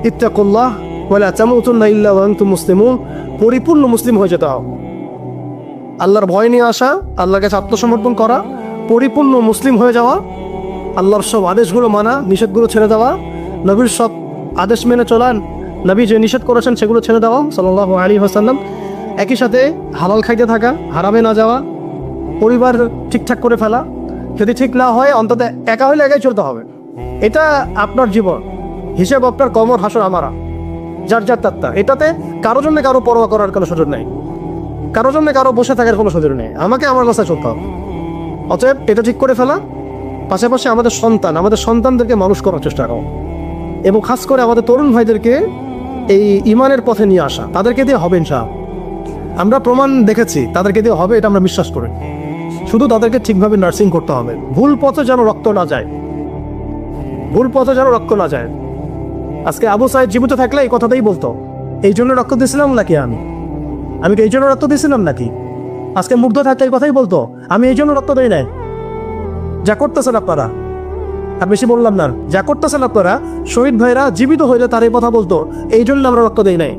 ইত্তাকুল্লাহ ওয়ালা তামুতুন্না ইল্লা ওয়া আনতুম মুসলিমুন, পরিপূর্ণ মুসলিম হয়ে যেতে হবে। আল্লাহর ভয় নিয়ে আসা, আল্লাহর কাছে আত্মসমর্পণ করা, পরিপূর্ণ মুসলিম হয়ে যাওয়া, আল্লাহর সব আদেশগুলো মানা, নিষেধগুলো ছেড়ে দেওয়া, নবীর সব আদেশ মেনে চলান, নবী যে নিষেধ করেছেন সেগুলো ছেড়ে দেওয়া সাল্লাল্লাহু আলাইহি ওয়াসাল্লাম। একই সাথে হালাল খাইতে থাকা, হারামে না যাওয়া, পরিবার ঠিকঠাক করে ফেলা। যদি ঠিক না হয় অন্তত একা হইলে একাই চলতে হবে। এটা আপনার জীবন, হিসেব আপনার, কমর হাসর আমারা, যার তাত্তা। এটাতে কারো জন্য কারো পরোয়া করার কোনো সুযোগ নেই, কারো জন্য কারো বসে থাকার কোনো সুযোগ নেই। আমাকে আমার রাস্তায় চলতে হবে। অতএব এটা ঠিক করে ফেলা, পাশাপাশি আমাদের সন্তানদেরকে মানুষ করার চেষ্টা করো, এবং খাস করে আমাদের তরুণ ভাইদেরকে এই ইমানের পথে নিয়ে আসা। তাদেরকে দিয়ে হবে ইনশাআল্লাহ, আমরা প্রমাণ দেখেছি তাদেরকে দিয়ে হবে, এটা আমরা বিশ্বাস করি। শুধু তাদেরকে ঠিকভাবে নার্সিং করতে হবে, ভুল পথে যেন রক্ত না যায়, আজকে আবু সাইদ জীবিত থাকলে এই কথাটাই বলতো, এই জন্য রক্ত দিয়েছিলাম নাকি, আমি কি এই জন্য রক্ত দিয়েছিলাম নাকি? আজকে মুগ্ধ থাকলে এই কথাই বলতো, আমি এই জন্য রক্ত দিই নাই। যা করতেছেন আপনারা, আর বেশি বললাম না, যা করতেছেন আপনারা, শহীদ ভাইরা জীবিত হইলে তার এই কথা বলতো, এই জন্য আমরা রক্ত দিই নাই।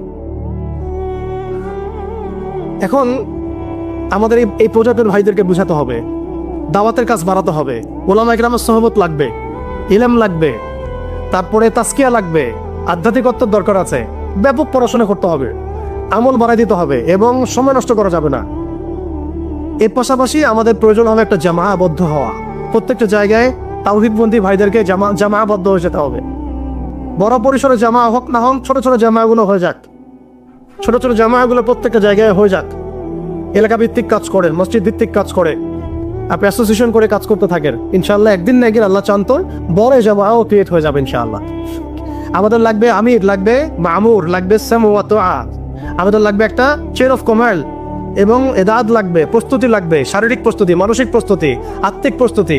এখন আমাদের এই প্রজাতির ভাইদেরকে বুঝাতে হবে, দাওয়াতের কাজ বাড়াতে হবে, ওলামা ইকরামের সহবত লাগবে, ইলম লাগবে, তারপরে তাসকিয়া লাগবে, আধ্যাত্মিকত্বের দরকার আছে, ব্যাপক পড়াশোনা করতে হবে, আমল বাড়াই দিতে হবে, এবং সময় নষ্ট করা যাবে না। এর পাশাপাশি আমাদের প্রয়োজন হবে একটা জামাআবদ্ধ হওয়া। প্রত্যেকটা জায়গায় তাওহীদপন্থী ভাইদেরকে জামাআবদ্ধ হয়ে যেতে হবে। বড় পরিসরে জামা হোক না হোক, ছোট ছোট জামাগুলো হয়ে যাক, ছোট ছোট জামাগুলো প্রত্যেকটা জায়গায় হয়ে যাক। এলাকা ভিত্তিক কাজ করে, মসজিদ ভিত্তিক কাজ করে, আপনি অ্যাসোসিয়েশন করে কাজ করতে থাকেন, ইনশাআল্লাহ একদিন না একদিন আল্লাহ চান তো বড় জামাও ক্রিয়েট হয়ে যাবে ইনশাআল্লাহ। আমাদের লাগবে আমির, লাগবে মামুর, লাগবে সাম ওয়া তুআ, আমাদের লাগবে একটা চেয়ার অফ কমান্ড, এবং এদাদ লাগবে, প্রস্তুতি লাগবে, শারীরিক প্রস্তুতি, মানসিক প্রস্তুতি, আত্মিক প্রস্তুতি।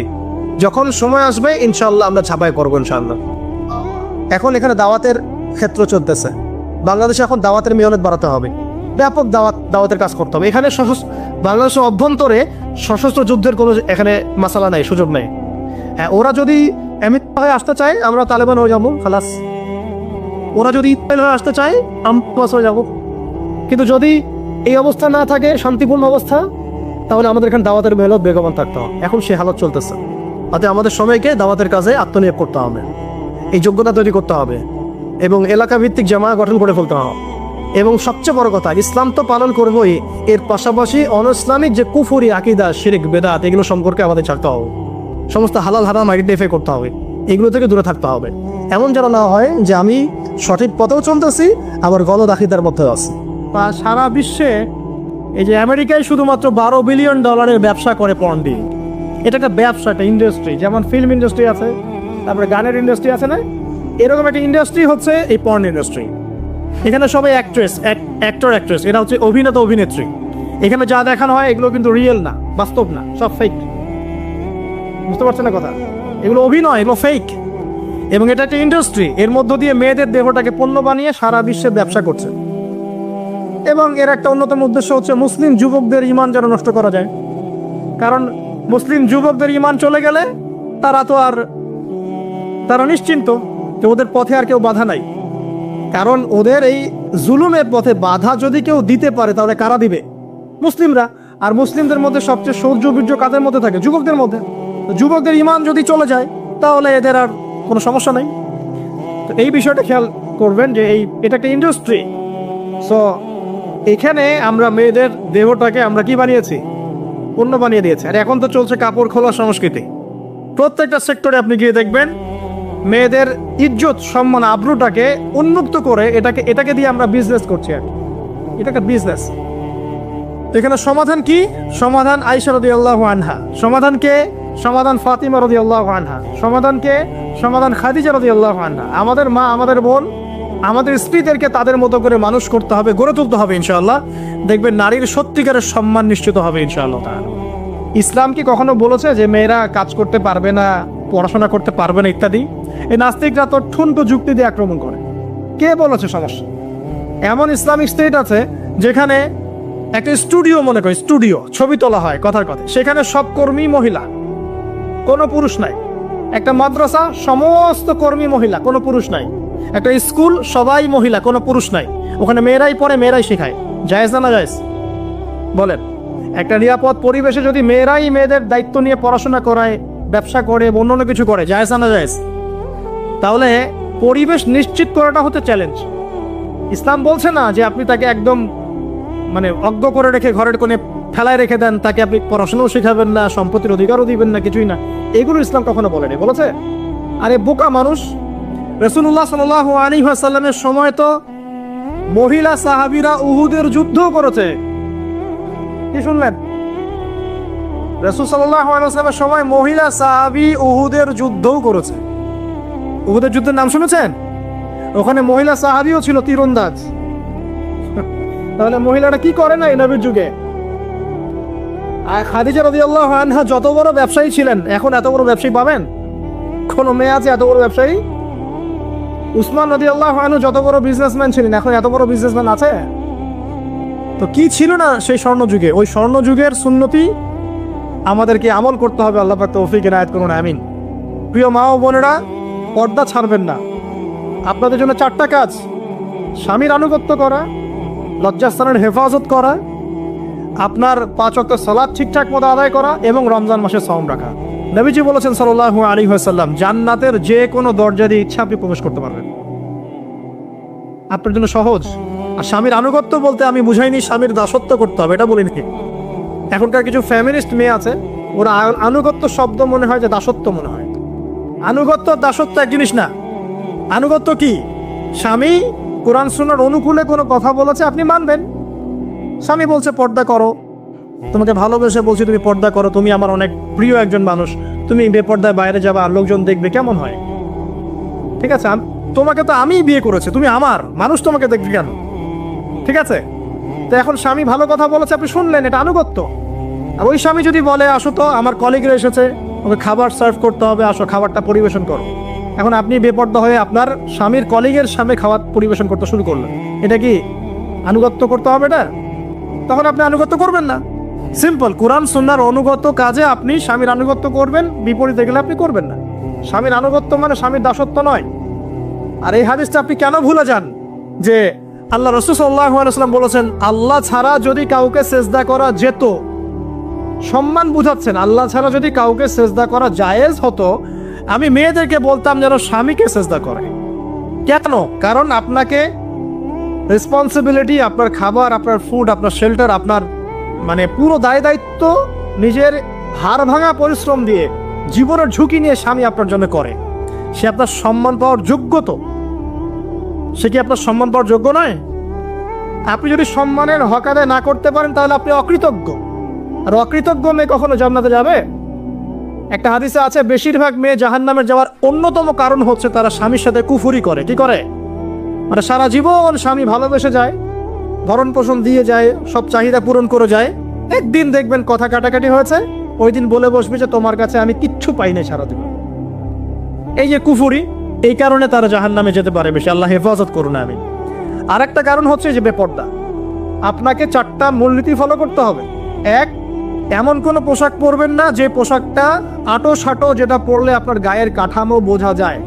যখন সময় আসবে ইনশাআল্লাহ আমরা ছাপাই করবো ইনশাআল্লাহ। এখন এখানে দাওয়াতের ক্ষেত্র চলতেছে, বাংলাদেশে এখন দাওয়াতের মেহনত বাড়াতে হবে, ব্যাপক দাওয়াতের কাজ করতে হবে। এখানে বাংলাদেশের অভ্যন্তরে সশস্ত্র যুদ্ধের কোনো এখানে মাসালা নাই, সুযোগ নেই। হ্যাঁ, ওরা যদি আমেরিকা হয়ে আসতে চায় আমরা তালেবান হয়ে যাবো, খালাস। ওরা যদি ইসরায়েল হয়ে আসতে চায় আমরা হয়ে যাবো। কিন্তু যদি এই অবস্থা না থাকে, শান্তিপূর্ণ অবস্থা, তাহলে আমাদের এখানে দাওয়াতের মেহনত বেগবান থাকতে হবে। এখন সে হালত চলতেছে, অতএব আমাদের সময়কে দাওয়াতের কাজে আত্মনিয়োগ করতে হবে, এই যোগ্যতা তৈরি করতে হবে, এবং এলাকা ভিত্তিক জামা গঠন করে ফেলতে হবে। এবং সবচেয়ে বড় কথা, ইসলাম তো পালন করবোই, এর পাশাপাশি অনইসলামিক যে কুফরি আকীদা, শিরক, বেদাত, এগুলো সম্পর্কে আমাদের ছাড়তে হবে। সমস্ত হালাল হারাম আইডেন্টিফাই করতে হবে, এগুলো থেকে দূরে থাকতে হবে। এমন যেন না হয় যে আমি সঠিক পথেও চলতেছি, আবার গলদ আকীদার মধ্যে আছি। বা সারা বিশ্বে এই যে আমেরিকায় শুধুমাত্র $12 বিলিয়ন ব্যবসা করে পর্ন দিয়ে। এটা একটা ব্যবসা, একটা ইন্ডাস্ট্রি। যেমন ফিল্ম ইন্ডাস্ট্রি আছে, তারপরে গানের ইন্ডাস্ট্রি আছে না, এরকম একটা ইন্ডাস্ট্রি হচ্ছে এই পর্ন ইন্ডাস্ট্রি। এখানে সবাই অ্যাক্টর অ্যাক্ট্রেস, এরা হচ্ছে অভিনেতা অভিনেত্রী। এখানে যা দেখানো হয় এগুলো কিন্তু রিয়েল না, বাস্তব না, সব ফেক। বুঝতে পারছেন না কথা? এগুলো অভিনয়, এগুলো ফেক। এবং এটা একটা ইন্ডাস্ট্রি, এর মধ্য দিয়ে মেয়েদের দেহটাকে পণ্য বানিয়ে সারা বিশ্বে ব্যবসা করছে। এবং এর একটা অন্যতম উদ্দেশ্য হচ্ছে মুসলিম যুবকদের ঈমান যেন নষ্ট করা যায়। কারণ মুসলিম যুবকদের ঈমান চলে গেলে তারা নিশ্চিন্ত যে ওদের পথে আর কেউ বাধা নাই। কারণ ওদের এই জুলুমের পথে বাধা যদি কেউ দিতে পারে তাহলে কারা দিবে? মুসলিমরা। আর মুসলিমদের মধ্যে সবচেয়ে শৌর্য বীর্য কাদের মধ্যে থাকে? যুবকদের মধ্যে। তো যুবকদের ঈমান যদি চলে যায় তাহলে এদের আর কোনো সমস্যা নেই। তো এই বিষয়টা খেয়াল করবেন যে এটা একটা ইন্ডাস্ট্রি। সো এখানে আমরা মেয়েদের দেহটাকে আমরা কি বানিয়েছি? পণ্য বানিয়ে দিয়েছি। আর এখন তো চলছে কাপড় খোলা সংস্কৃতি। প্রত্যেকটা সেক্টরে আপনি গিয়ে দেখবেন মেয়েদের ইজ্জত, সম্মান, আব্রুটাকে উন্মুক্ত করে এটাকে দিয়ে আমরা বিজনেস করছি। আর এটা একটা বিজনেস। এখানে সমাধান কি? সমাধান আয়েশা রাদিয়াল্লাহু আনহা। সমাধান কে? সমাধান ফাতিমা রাদিয়াল্লাহু আনহা। সমাধান কে? সমাধান খাদিজা রাদিয়াল্লাহু আনহা। আমাদের মা, আমাদের বোন, আমাদের স্ত্রীদেরকে তাদের মতো করে মানুষ করতে হবে, গড়ে তুলতে হবে ইনশাআল্লাহ। দেখবেন নারীর সত্যিকারের সম্মান নিশ্চিত হবে ইনশাআল্লাহ। ইসলাম কি কখনো বলেছে যে মেয়েরা কাজ করতে পারবে না, পড়াশোনা করতে পারবে না ইত্যাদি? এই নাস্তিকরা তো ঠুনকো যুক্তি দিয়ে আক্রমণ করে। কে বলেছে সমস্যা? এমন ইসলামিক স্টেট আছে যেখানে একটা স্টুডিও, মনে করি স্টুডিও, ছবি তোলা হয় কথার কথা, সেখানে সব কর্মী মহিলা, কোনো পুরুষ নাই। একটা মাদ্রাসা, সমস্ত কর্মী মহিলা, কোনো পুরুষ নাই। একটা স্কুল, সবাই মহিলা, কোনো পুরুষ নাই। ওখানে মেয়েরাই পড়ে, মেয়েরাই শেখায়। জায়েজ না জায়েজ বলেন? একটা নিরাপদ পরিবেশে যদি মেয়েরাই মেয়েদের দায়িত্ব নিয়ে পড়াশোনা করায়, ব্যবসা করে, অন্য কিছু করে, জায়েজ না জায়েজ? তাহলে পরিবেশ নিশ্চিত করাটা হতে চ্যালেঞ্জ। ইসলাম বলছে না যে আপনি তাকে একদম অজ্ঞ করে রেখে ঘরের কোণে ফেলায় রেখে দেন, তাকে আপনি পড়াশোনাও শেখাবেন না, সম্পত্তির অধিকারও দিবেন না, কিছুই না। এগুলো ইসলাম কখনো বলেনি। বলেছে? আরে বোকা মানুষ! রাসূলুল্লাহ সাল্লাল্লাহু আলাইহি ওয়াসাল্লামের সময় তো মহিলা সাহাবীরা উহুদের যুদ্ধ করেছে। কি শুনলেন? রাসূল সাল্লাল্লাহু আলাইহি ওয়াসাল্লামের সময় মহিলা সাহাবী উহুদের যুদ্ধও করেছে। উহুদের যুদ্ধের নাম শুনেছেন? ওখানে মহিলা সাহাবীও ছিল তীরন্দাজ। তাহলে মহিলারা কি করে না এই নবীর যুগে? আর খাদিজা রাদিয়াল্লাহু আনহা যত বড় ব্যবসায়ী ছিলেন, এখন এত বড় ব্যবসায়ী পাবেন? কোন মেয়ে আছে এত বড় ব্যবসায়ী? উসমান রাদিয়াল্লাহু আনহু যত বড় বিজনেসম্যান ছিলেন, এখন এত বড় বিজনেসম্যান আছে? তো কি ছিল না সেই স্বর্ণযুগে? ওই স্বর্ণযুগের সুন্নতি আমাদেরকে আমল করতে হবে। আল্লাহ পাক তৌফিক এনায়েত করুন, আমিন। প্রিয় মা ও বোনেরা, পর্দা ছাড়বেন না। আপনাদের জন্য 4টা কাজ: স্বামীর আনুগত্য করা, লজ্জাস্থানের হেফাজত করা, আপনার 5 ওয়াক্ত সালাত ঠিকঠাক মতো আদায় করা, এবং রমজান মাসে সাওম রাখা। নবীজি বলেছেন সাল্লাল্লাহু আলাইহি ওয়াসাল্লাম, জান্নাতের যে কোনো দরজা দিয়ে ইচ্ছা আপনি প্রবেশ করতে পারবেন। আপনার জন্য সহজ। আর স্বামীর আনুগত্য বলতে আমি বুঝাইনি স্বামীর দাসত্ব করতে হবে, এটা বলিনি। এখনকার কিছু ফ্যামিলিস্ট মেয়ে আছে, ওরা আনুগত্য শব্দ মনে হয় যে দাসত্ব মনে হয়। আনুগত্য দাসত্ব এক জিনিস না। আনুগত্য কি? স্বামী কোরআন সুন্নাহর অনুকূলে কোনো কথা বলেছে, আপনি মানবেন। স্বামী বলছে পর্দা করো, তোমাকে ভালোবেসে বলছি তুমি পর্দা করো, তুমি আমার অনেক প্রিয় একজন মানুষ, তুমি বেপর্দায় বাইরে যাবে আর লোকজন দেখবে, কেমন হয়? ঠিক আছে, তোমাকে তো আমি বিয়ে করেছি, তুমি আমার মানুষ, তোমাকে দেখবে কেন? ঠিক আছে? তো এখন স্বামী ভালো কথা বলেছে, আপনি শুনলেন, এটা আনুগত্য। আর ওই স্বামী যদি বলে আসো তো আমার কলিগরা এসেছে, ওকে খাবার সার্ভ করতে হবে, আসো খাবারটা পরিবেশন করো, এখন আপনি বেপর্দা হয়ে আপনার স্বামীর কলিগের সামনে খাবার পরিবেশন করতে শুরু করলেন, এটা কি আনুগত্য করতে হবে? এটা তখন আপনি আনুগত্য করবেন না। সিম্পল। কোরআন সুন্নাহর অনুগত কাজে আপনি স্বামীর আনুগত্য করবেন, বিপরীতে গেলে আপনি করবেন না। স্বামীর আনুগত্য মানে স্বামীর দাসত্ব নয়। আর এই হাদিসটা আপনি কেন ভুলে যান যে আল্লাহ রাসূল সাল্লাল্লাহু আলাইহি ওয়াসাল্লাম বলেছেন, আল্লাহ ছাড়া যদি কাউকে সেজদা করা যেত, সম্মান বুঝাচ্ছেন, আল্লাহ ছাড়া যদি কাউকে সেজদা করা জায়েজ হতো, আমি মেয়েদেরকে বলতাম যেন স্বামীকে সেজদা করে। কেন? কারণ আপনাকে রেসপন্সিবিলিটি, আপনার খাবার, আপনার ফুড, আপনার শেল্টার, আপনার মানে পুরো দায় দায়িত্ব নিজের হাড় ভাঙা পরিশ্রম দিয়ে জীবনের ঝুঁকি নিয়ে স্বামী আপনার জন্য করে। সে আপনার সম্মান পাওয়ার যোগ্য তো? সে কি আপনার সম্মান পাওয়ার যোগ্য নয়? আপনি যদি সম্মানের হক আদায় না করতে পারেন তাহলে আপনি অকৃতজ্ঞ। আর অকৃতজ্ঞ মেয়ে কখনো জান্নাতে যাবে? একটা হাদিসে আছে, বেশিরভাগ মেয়ে জাহান্নামে যাওয়ার অন্যতম কারণ হচ্ছে তারা স্বামীর সাথে কুফুরি করে। কি করে? মানে সারা জীবন স্বামী ভালোবেসে যায়, ভরণ পোষণ দিয়ে যায়, সব চাহিদা পূরণ করে যায়, একদিন দেখবেন কথা কাটাকাটি হয়েছে, ওই দিন বলে বসবে যে তোমার কাছে আমি কিচ্ছু পাই নাই সারাদিন। এই যে কুফুরি, এই কারণে তারা জাহান্নামে যেতে পারে বেশি। আল্লাহ হেফাজত করুন। আমি আর একটা কারণ হচ্ছে যে বেপর্দা। আপনাকে 4টা মূলনীতি ফলো করতে হবে। 1, এমন কোনো পোশাক পরবেন না যে পোশাকটা আটো সাটো, যেটা পরলে আপনার গায়ের কাঠামো বোঝা যায়।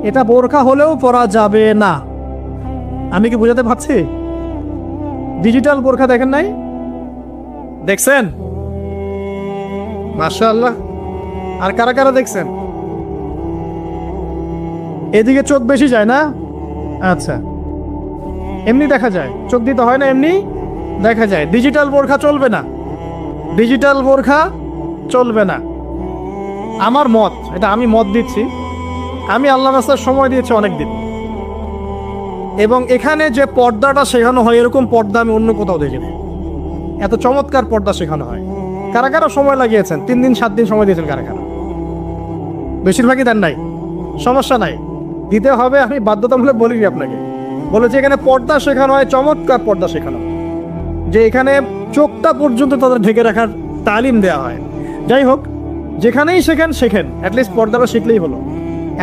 এটা বোরখা হলেও পরা যাবে না। আমি কি বোঝাতে পারছি? ডিজিটাল বোরখা দেখেন নাই? দেখছেন? মাশাআল্লাহ। আর কারা কারা দেখছেন? এদিকে চোখ বেশি যায় না? আচ্ছা, এমনি দেখা যায়, চোখ দিতে হয় না, এমনি দেখা যায়। ডিজিটাল বোরখা চলবে না, ডিজিটাল বোরখা চলবে না। আমার মত, এটা আমি মত দিচ্ছি। আমি আল্লাহ রাস্তার সময় দিয়েছি অনেক দিন, এবং এখানে যে পর্দাটা শেখানো হয় এরকম পর্দা আমি অন্য কোথাও দেখিনি। এত চমৎকার পর্দা শেখানো হয়। কারা কারা সময় লাগিয়েছেন? 3 দিন 7 দিন সময় দিয়েছেন কারা কারা? বেশিরভাগই দেন নাই। সমস্যা নাই, দিতে হবে। আমি বাধ্যতামূলক বলিনি আপনাকে, বলেছি এখানে পর্দা শেখানো হয়, চমৎকার পর্দা শেখানো হয়, যে এখানে চোখটা পর্যন্ত তাদের ঢেকে রাখার তালিম দেওয়া হয়। যাই হোক, যেখানেই শেখেন অ্যাটলিস্ট পর্দাটা শিখলেই হলো।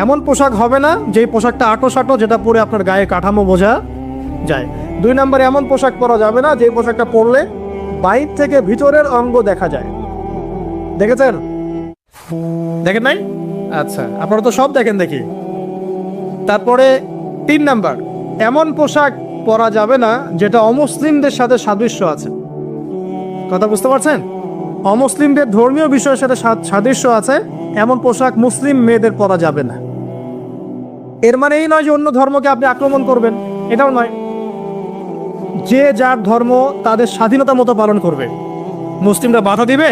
এমন পোশাক হবে না যেই পোশাকটা আটো সাটো, যেটা পরে আপনার গায়ে কাঠামো বোঝা যায়। 2 নম্বরে এমন পোশাক পরা যাবে না যে পোশাকটা পরলে বাইর থেকে ভিতরের অঙ্গ দেখা যায়। দেখেছেন? দেখেন নাই? আচ্ছা, আপনারা তো সব দেখেন দেখি। তারপরে 3 নাম্বার, এমন পোশাক পরা যাবে না যেটা অমুসলিমদের সাথে সাদৃশ্য আছে। কথা বুঝতে পারছেন? অমুসলিমদের ধর্মীয় বিষয়ের সাথে সাদৃশ্য আছে এমন পোশাক মুসলিম মেয়েদের পরা যাবে না। এর মানে এই নয় যে অন্য ধর্মকে আপনি আক্রমণ করবেন, এটাও নয়। যে যার ধর্ম তাদের স্বাধীনতা মতো পালন করবে। মুসলিমরা বাধা দিবে?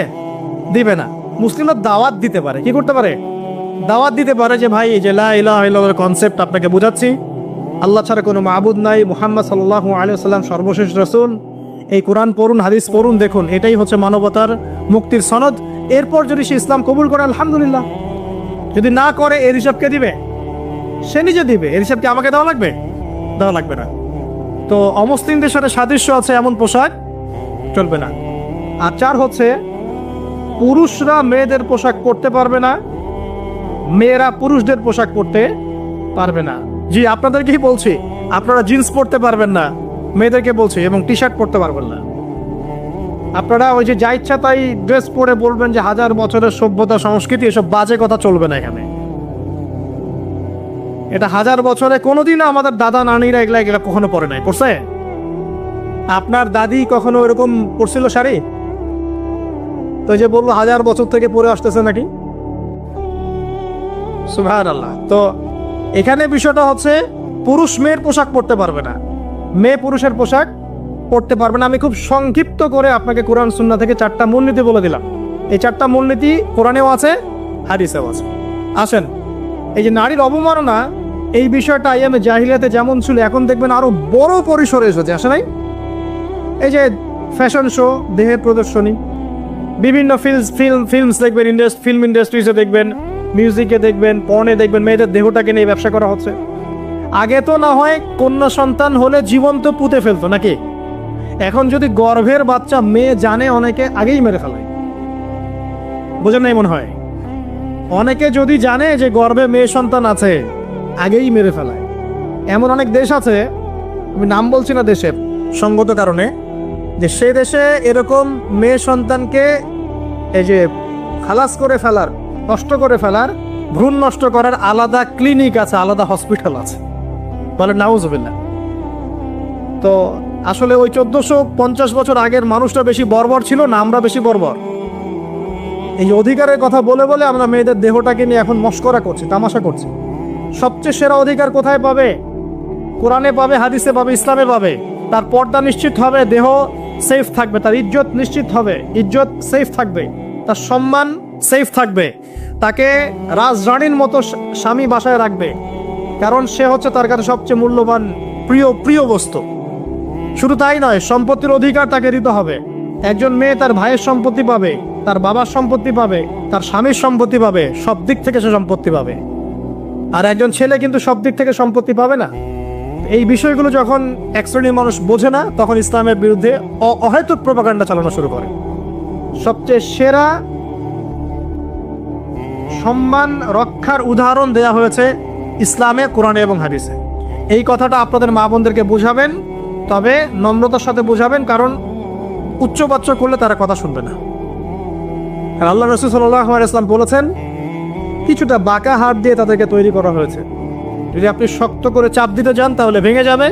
দিবে না। মুসলিমরা দাওয়াত দিতে পারে। কি করতে পারে? দাওয়াত দিতে পারে যে ভাই, যে লা ইলাহা ইল্লাল্লাহর কনসেপ্ট আপনাকে বোঝাচ্ছি, আল্লাহ ছাড়া কোনো মাবুদ নাই, মুহাম্মদ সাল্লাল্লাহু আলাইহি ওয়াসাল্লাম সর্বশেষ রাসূল, এই কোরআন পড়ুন, হাদিস পড়ুন, দেখুন এটাই হচ্ছে মানবতার মুক্তির সনদ। এরপর যদি সে ইসলাম কবুল করে আলহামদুলিল্লাহ, যদি না করে এর হিসাব কে দিবে? সে নিজে দিবে। এর হিসাব কি আমাকে দেওয়া লাগবে? দেওয়া লাগবে না। তো অমুসলিমদের সাথে সাদৃশ্য আছে এমন পোশাক চলবে না। আর 4 হচ্ছে, পুরুষরা মেয়েদের পোশাক পরতে পারবে না, মেয়েরা পুরুষদের পোশাক পরতে পারবে না। জি, আপনাদেরকেই বলছি, আপনারা জিন্স পরতে পারবেন না, মেয়েদেরকে বলছি, এবং টি শার্ট পরতে পারবেন না। আপনারা ওই যে যা ইচ্ছা তাই ড্রেস পরে বলবেন যে 1000 বছরের সভ্যতা সংস্কৃতি, এসব বাজে কথা চলবে না এখানে। এটা 1000 বছরে কোনোদিনও আমাদের দাদা নানিরা এগুলা কখনো পরে নাই। পরছে? আপনার দাদি কখনো এরকম পরছিল শাড়ি? তো যে বললো 1000 বছর থেকে পরে আসতেছে নাকি? সুবহানাল্লাহ। তো এখানে বিষয়টা হচ্ছে, পুরুষ মেয়ের পোশাক পরতে পারবে না, মেয়ে পুরুষের পোশাক পড়তে পারবে না। আমি খুব সংক্ষিপ্ত করে আপনাকে কোরআন সুন্নাহ থেকে 4টা মূলনীতি বলে দিলাম। এই 4টা মূলনীতি কোরআনেও আছে, হাদিসেও আছে। আসেন, এই যে নারীর অবমাননা, এই বিষয়টা আইয়ামে জাহিলিয়াতে যেমন ছিল, এখন দেখবেন আরো বড় পরিসরে এসেছে। আসে নাই? এই যে ফ্যাশন শো, দেহের প্রদর্শনী, বিভিন্ন ফিল্মস দেখবেন, ফিল্ম ইন্ডাস্ট্রিজে দেখবেন, মিউজিকে দেখবেন, পর্নে দেখবেন, মেয়েদের দেহটাকে নিয়ে ব্যবসা করা হচ্ছে। আগে তো না হয় কন্যা সন্তান হলে জীবন্ত পুঁতে ফেলতো নাকি? এখন যদি গর্ভের বাচ্চা মেয়ে জানে, অনেকে আগেই মেরে ফেলে। বোঝেন নাই মনে হয়? অনেকে যদি জানে যে গর্ভে মেয়ে সন্তান আছে, আগেই মেরে ফেলায়। এমন অনেক দেশ আছে, আমি নাম বলছি না দেশের সঙ্গত কারণে, যে সে দেশে এরকম মেয়ে সন্তানকে এই যে খালাস করে ফেলার, নষ্ট করে ফেলার, ভ্রূণ নষ্ট করার আলাদা ক্লিনিক আছে, আলাদা হসপিটাল আছে। বলে নাউজুবিল্লাহ। তো আসলে ওই 1450 বছর আগের মানুষটা বেশি বর্বর ছিল না আমরা বেশি বর্বর? এই যে অধিকারের কথা বলে বলে আমরা মেয়েদের দেহটাকে নিয়ে এখন মস্করা করছি, তামাশা করছি। সবচেয়ে সেরা অধিকার কোথায় পাবে? কোরআনে পাবে, হাদিসে পাবে, ইসলামে পাবে। তার পর্দা নিশ্চিত হবে, দেহ সেফ থাকবে, তার ইজ্জত নিশ্চিত হবে, ইজ্জত সেফ থাকবে, তার সম্মান সেফ থাকবে, তাকে রাজরানীর মতো স্বামী বাসায় রাখবে, কারণ সে হচ্ছে তার কাছে সবচেয়ে মূল্যবান প্রিয় বস্তু। শুধু তাই নয়, সম্পত্তির অধিকার তাকে দিতে হবে। একজন মেয়ে তার ভাইয়ের সম্পত্তি পাবে, তার বাবার সম্পত্তি পাবে, তার স্বামীর সম্পত্তি পাবে, সব দিক থেকে সে সম্পত্তি পাবে। আর একজন ছেলে কিন্তু সব দিক থেকে সম্পত্তি পাবে না। এই বিষয়গুলো যখন এক শ্রেণীর মানুষ বোঝে না, তখন ইসলামের বিরুদ্ধে অহেতুক প্রপাগান্ডা চালানো শুরু করে। সবচেয়ে সেরা সম্মান রক্ষার উদাহরণ দেয়া হয়েছে ইসলামে, কোরআনে এবং হাদিসে। এই কথাটা আপনাদের মা বোনদেরকে বুঝাবেন, তবে নম্রতার সাথে বুঝাবেন, কারণ উচ্চবাচ্য করলে তারা কথা শুনবে না। আর আল্লাহ রাসূল সাল্লাল্লাহু আলাইহি ওয়াসাল্লাম বলেছেন, কিছুটা বাঁকা হাত দিয়ে তাদেরকে তৈরি করা হয়েছে। যদি আপনি শক্ত করে চাপ দিতে যান তাহলে ভেঙে যাবে,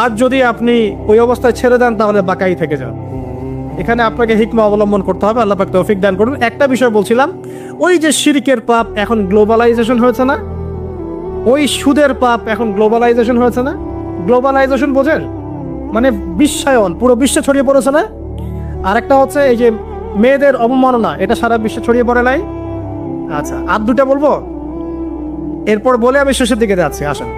আর যদি আপনি ওই অবস্থায় ছেড়ে দেন তাহলে বাঁকাই থেকে যান। এখানে আপনাকে হিকমা অবলম্বন করতে হবে। আল্লাহ পাক তৌফিক দান করুন। একটা বিষয় বলছিলাম, ওই যে শিরকের পাপ এখন গ্লোবালাইজেশন হয়েছে না, ওই সুদের পাপ এখন গ্লোবালাইজেশন হয়েছে না। গ্লোবালাইজেশন বোঝেন মানে বিশ্বায়ন, পুরো বিশ্বে ছড়িয়ে পড়েছে না। আরেকটা হচ্ছে এই যে মেয়েদের অবমাননা, এটা সারা বিশ্বে ছড়িয়ে পড়ে নাই। আচ্ছা, আর দুটা বলবো, এরপর বলে আমি শেষের দিকে যাচ্ছি, আসেন।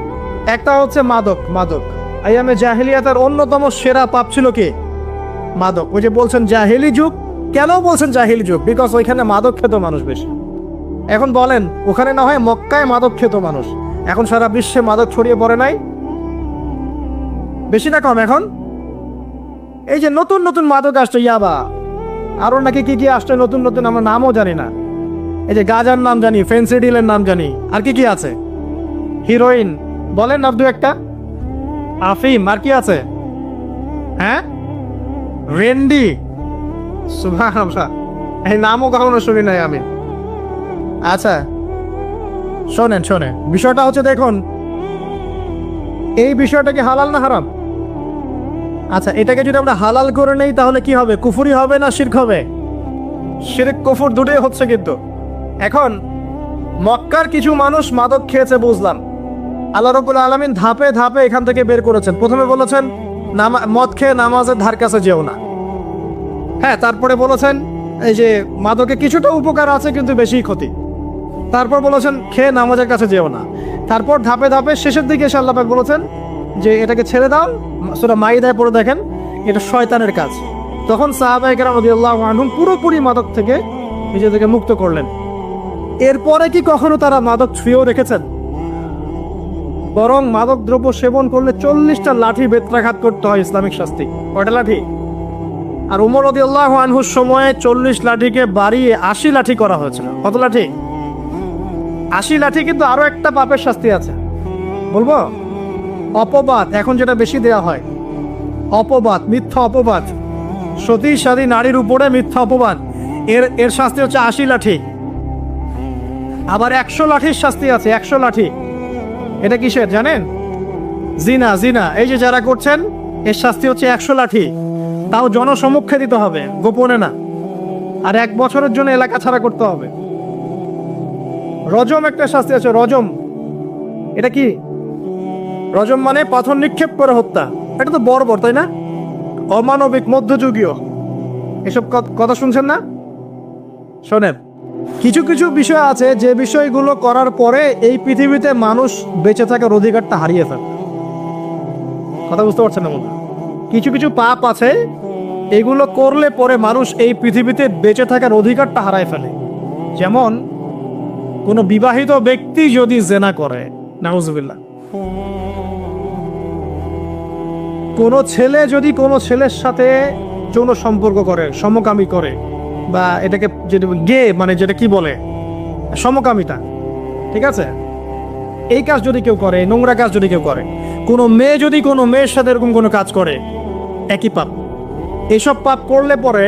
একটা হচ্ছে মাদক। আইয়ামে জাহেলিয়াতের অন্যতম সেরা পাপ ছিল কি? মাদক। ওই যে বলছেন জাহেলি যুগ, কেন বলছেন জাহেলি যুগ? বিকজ ওইখানে মাদক খেত মানুষ বেশি। এখন বলেন, ওখানে না হয় মক্কায় মাদক খেত মানুষ, এখন সারা বিশ্বে মাদক ছড়িয়ে পড়ে নাই? বেশি না কম? এখন এই যে নতুন নতুন মাদক আসছে, ইয়াবা, আরো নাকি কি কি আসছে নতুন নতুন, আমরা নামও জানি না। এই যে গাজার নাম জানি, ফেন্সিডিলের নাম জানি, আর কি কি আছে, হিরোইন বলেন আর দু একটা, আফিম, আর কি আছে? হ্যাঁ, রেন্ডি, সুবহানাল্লাহ, এই নামও কখনো শুনি নাই আমি। আচ্ছা শোনেন, বিষয়টা হচ্ছে, দেখুন এই বিষয়টা কি হালাল না হারাম? আচ্ছা, এটাকে যদি আমরা হালাল করে নেই তাহলে কি হবে? কুফরি হবে না শিরক হবে? শিরক কুফর দুটোই হচ্ছে। কিন্তু এখন মক্কার কিছু মানুষ মাদক খেয়েছে বুঝলাম, আল্লাহ রাব্বুল আলামিন ধাপে ধাপে এখান থেকে বের করেছেন। প্রথমে বলেছেন মদ খেয়ে নামাজের ধার কাছে যেও না। হ্যাঁ, তারপরে বলেছেন এই যে মাদকে কিছুটা উপকার আছে কিন্তু বেশি ক্ষতি। তারপর বলেছেন খেয়ে নামাজের কাছে যেও না। তারপর ধাপে ধাপে শেষের দিকে এসে আল্লাহ পাক বলেছেন যে এটাকে ছেড়ে দাও। সূরা মাইদায় পড়ে দেখেন, এটা শয়তানের কাজ। তখন সাহাবায়ে কেরাম রাদিয়াল্লাহু আনহুম পুরোপুরি মাদক থেকে নিজেদেরকে মুক্ত করলেন। এরপরে কি কখনো তারা মাদক ছুঁয়েও রেখেছেন? বরং মাদক দ্রব্য সেবন করলে 40টা লাঠি বেত্রাঘাত করতে হয়, ইসলামিক শাস্তি। কয়টা লাঠি? আর উমর রাদিয়াল্লাহু আনহুর সময়ে 40 লাঠিকে বাড়িয়ে 80 লাঠি করা হয়েছিল। কত লাঠি? 80 লাঠি। কিন্তু আরো একটা পাপের শাস্তি আছে, বলবো? অপবাদ। এখন যেটা বেশি দেয়া হয়, অপবাদ, মিথ্যা অপবাদ, সতী সাদী নারীর উপরে মিথ্যা অপবাদ, এর শাস্তি হচ্ছে 80 লাঠি। আবার 100 লাঠির শাস্তি আছে, 100 লাঠি। এটা কিসের জানেন? জিনা। এই যে যারা করছেন, এর শাস্তি হচ্ছে 100 লাঠি। তাও জনসমক্ষে দিতে হবে, গোপনে না। আর 1 বছরের জন্য এলাকা ছাড়া করতে হবে। রজম একটা শাস্তি আছে, রজম। এটা কি? রজম মানে পাথর নিক্ষেপ করে হত্যা। এটা তো বর্বর, তাই না? অমানবিক, মধ্যযুগীয়। এসব কথা শুনছেন না? শোনেন, কিছু কিছু বিষয় আছে যে বিষয়গুলো করার পরে এই পৃথিবীতে মানুষ বেঁচে থাকার অধিকারটা হারিয়ে ফেলে। কথা বুঝতে পারছেন না? কিছু কিছু পাপ আছে, এগুলো করলে পরে মানুষ এই পৃথিবীতে বেঁচে থাকার অধিকারটা হারায় ফেলে। যেমন কোনো বিবাহিত ব্যক্তি যদি জেনা করে, নাউজুবিল্লাহ, কোনো ছেলে যদি কোনো ছেলের সাথে যৌন সম্পর্ক করে, সমকামী করে, বা এটাকে যেটা গে মানে যেটা কি বলে সমকামিতা, ঠিক আছে, এই কাজ যদি কেউ করে, নোংরা কাজ যদি কেউ করে, কোনো মেয়ে যদি কোনো মেয়ের সাথে এরকম কোনো কাজ করে, একই পাপ। এইসব পাপ করলে পরে